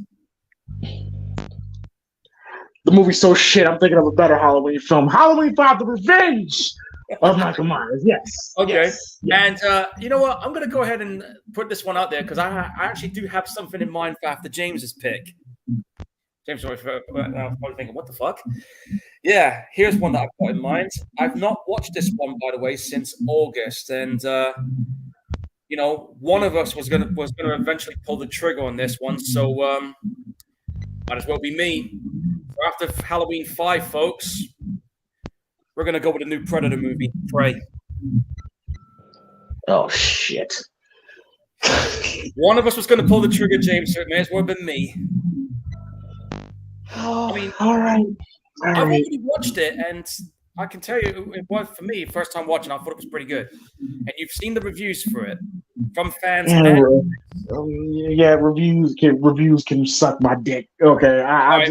The movie's so shit, I'm thinking of a better Halloween film. Halloween 5, The Revenge of Michael Myers. Yes. Okay. Yes. And you know what? I'm going to go ahead and put this one out there because I actually do have something in mind for after James's pick. James was probably thinking, what the fuck? Yeah, here's one that I've got in mind. I've not watched this one, by the way, since August. And, one of us was gonna eventually pull the trigger on this one. So might as well be me. So after Halloween 5, folks, we're going to go with a new Predator movie, Prey. Oh, shit. One of us was going to pull the trigger, James, so it may as well have been me. I mean, all right. I've already watched it, and I can tell you, it was for me, first time watching, I thought it was pretty good. And you've seen the reviews for it from fans. Yeah, reviews can suck my dick. Okay, I'll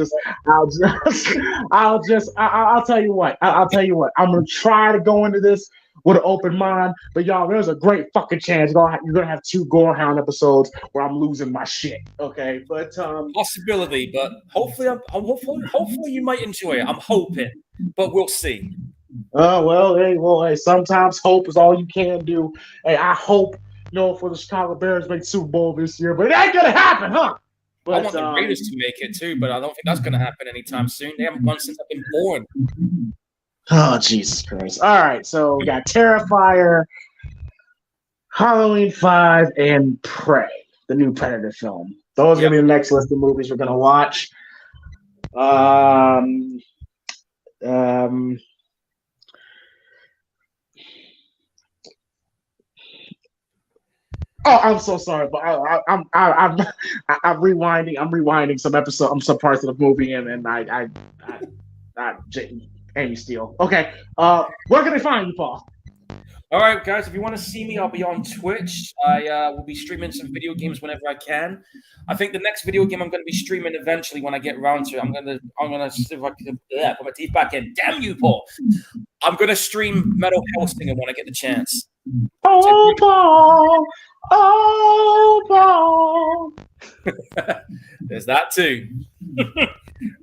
tell you what. I'll tell you what. I'm gonna try to go into this with an open mind, but y'all, there's a great fucking chance you're gonna have 2 Gorehound episodes where I'm losing my shit. Okay, but possibility, but hopefully you might enjoy it. I'm hoping, but we'll see. Hey, sometimes hope is all you can do. Hey, I hope for the Chicago Bears make Super Bowl this year, but it ain't gonna happen, huh? But, I want the Raiders to make it too, but I don't think that's gonna happen anytime soon. They haven't won since I've been born. Oh, Jesus Christ. All right, so we got Terrifier, Halloween 5, and Prey, the new Predator film. Those are going to be the next list of movies we're going to watch. Oh, I'm so sorry, but I'm rewinding. I'm rewinding some parts of the movie, and I Amy Steele. Okay, where can they find you, Paul? All right, guys. If you want to see me, I'll be on Twitch. I will be streaming some video games whenever I can. I think the next video game I'm going to be streaming eventually when I get around to it. I'm gonna see if I can put my teeth back in. Damn you, Paul! I'm gonna stream Metal Hellsinger when I get the chance. Oh, Paul! Oh, Paul! There's that too.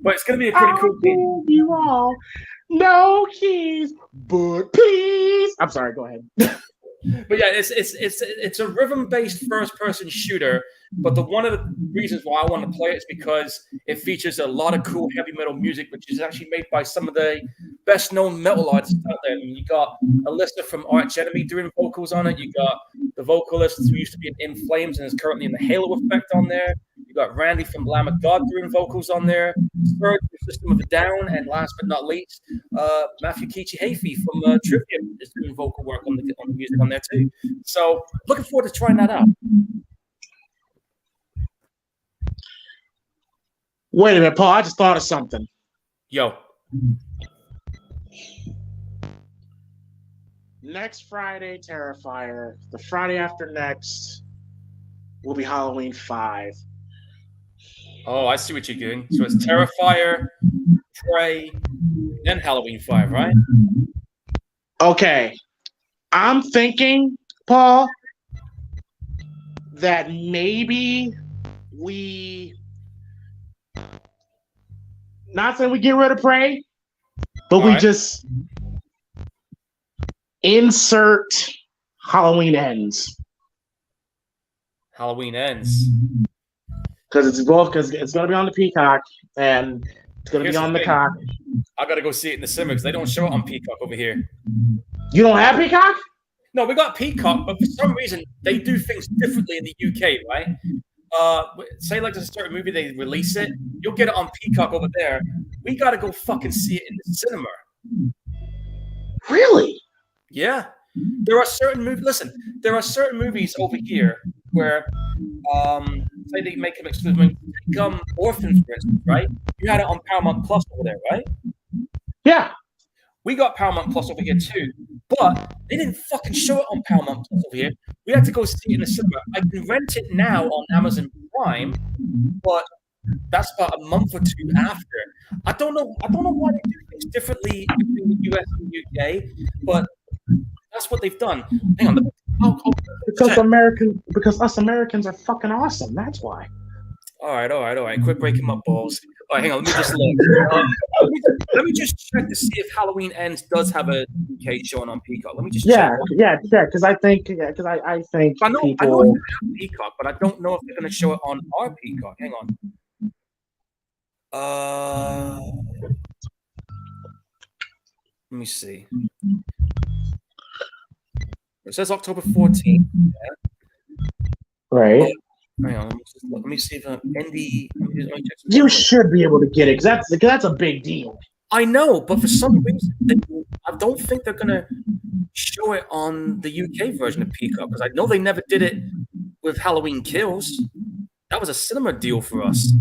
But it's going to be a pretty cool game. You all no keys, but peace. I'm sorry. Go ahead. But yeah, it's a rhythm-based first-person shooter. But one of the reasons why I want to play it is because it features a lot of cool heavy metal music, which is actually made by some of the best-known metal artists out there. I mean, you got Alyssa from Arch Enemy doing vocals on it. You got the vocalist who used to be in Flames and is currently in the Halo Effect on there. You got Randy from Lamb of God doing vocals on there. Third, System of a Down, and last but not least, Matthew Kichi-Hayfie from Trivium is doing vocal work on the music on there too. So, looking forward to trying that out. Wait a minute, Paul. I just thought of something. Yo. Next Friday, Terrifier. The Friday after next will be Halloween 5. Oh, I see what you're doing. So it's Terrifier, Prey, then Halloween 5, right? Okay. I'm thinking, Paul, that maybe we... Not saying we get rid of Prey, but we just insert Halloween Ends. Halloween Ends. Because it's going to be on the Peacock, and it's going to be on the Cock. I got to go see it in the cinema because they don't show it on Peacock over here. You don't have Peacock? No, we got Peacock, but for some reason they do things differently in the UK, right? Say like there's a certain movie, they release it, you'll get it on Peacock over there. We got to go fucking see it in the cinema. Really? Yeah. There are certain movies. Listen, there are certain movies over here where, say they make them exclusive. Orphans, for instance, right? You had it on Paramount Plus over there, right? Yeah. We got Paramount Plus over here too, but they didn't fucking show it on Paramount Plus over here. We had to go see it in the cinema. I can rent it now on Amazon Prime, but that's about a month or two after. I don't know why they do things differently between the US and the UK, but that's what they've done. Hang on. Because us Americans are fucking awesome. That's why. All right. Quit breaking my balls. All right, hang on. Let me just look. Let me just check to see if Halloween Ends does have a UK showing on Peacock. Let me just check. Because I think I know they have Peacock, but I don't know if they're going to show it on our Peacock. Hang on. Let me see. It says October 14th. Yeah. Right. Hang on. Let me see if Indie. You should be able to get it because that's a big deal. I know, but for some reason, I don't think they're gonna show it on the UK version of Peacock because I know they never did it with Halloween Kills. That was a cinema deal for us.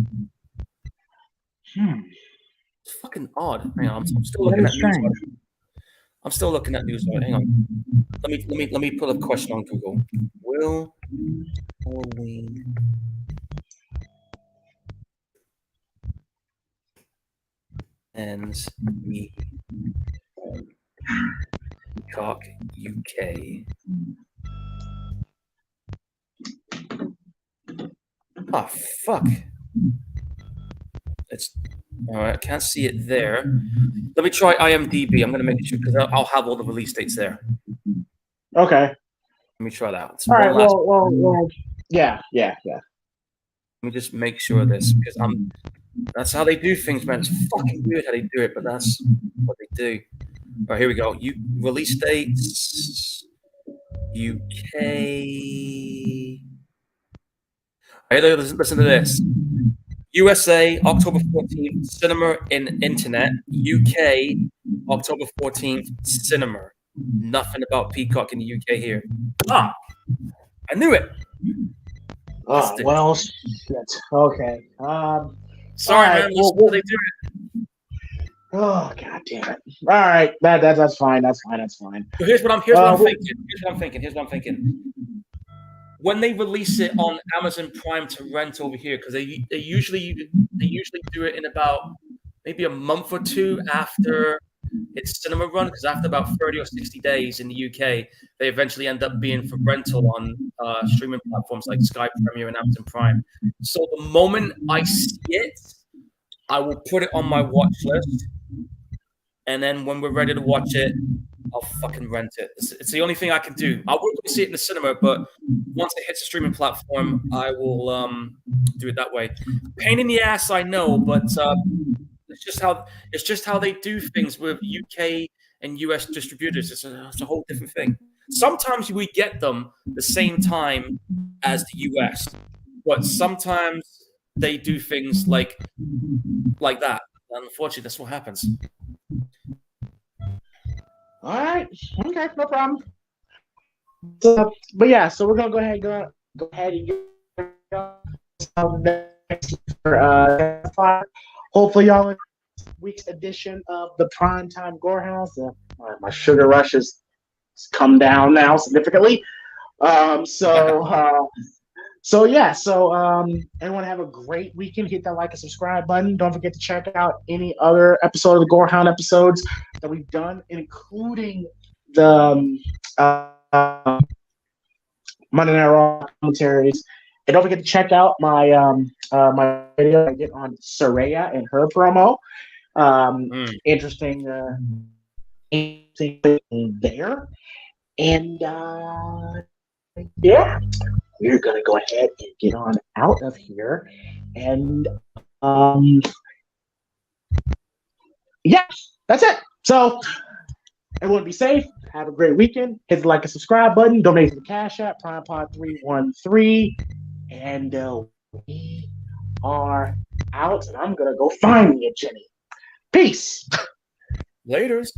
It's fucking odd. Hang on, I'm still looking at news. I'm still looking at news. Hang on. Let me put a question on Google. Will Halloween ends be on Peacock UK? Oh fuck! It's all right. I can't see it there. Let me try IMDb. I'm gonna make sure because I'll have all the release dates there. Okay. Let me try that. All right. Well. Yeah. Let me just make sure of this because that's how they do things, man. It's fucking weird how they do it, but that's what they do. All right, here we go. Release dates UK. Hey, listen to this. USA, October 14th, cinema in internet. UK, October 14th, cinema. Nothing about Peacock in the UK here. Ah, I knew it. Oh, well, shit. Okay. Sorry, right, man. Well, they do it. Oh, god damn it. All right. That's fine. That's fine. So here's what I'm thinking. When they release it on Amazon Prime to rent over here, because they usually do it in about maybe a month or two after its cinema run, because after about 30 or 60 days in the UK, they eventually end up being for rental on streaming platforms like Sky Premiere and Amazon Prime. So the moment I see it, I will put it on my watch list, and then when we're ready to watch it, I'll fucking rent it. It's the only thing I can do. I won't see it in the cinema, but once it hits a streaming platform, I will do it that way. Pain in the ass, I know, but it's just how they do things with UK and US distributors. It's a whole different thing. Sometimes we get them the same time as the US, but sometimes they do things like that. And unfortunately, that's what happens. All right. Okay, no problem. So, but yeah, so we're gonna go ahead and get for hopefully y'all week's edition of the Primetime Gorehounds. My sugar rush has come down now significantly. So everyone have a great weekend. Hit that like and subscribe button. Don't forget to check out any other episode of the Gorehound episodes that we've done, including the Monday Night Raw commentaries. And don't forget to check out my my video I did on Saraya and her promo. Interesting thing there. And yeah, we're gonna go ahead and get on out of here. And yeah, that's it. So everyone be safe. Have a great weekend. Hit the like and subscribe button. Donate to the Cash App, PrimePod313. And we are out. And I'm going to go find me a Jenny. Peace. Laters.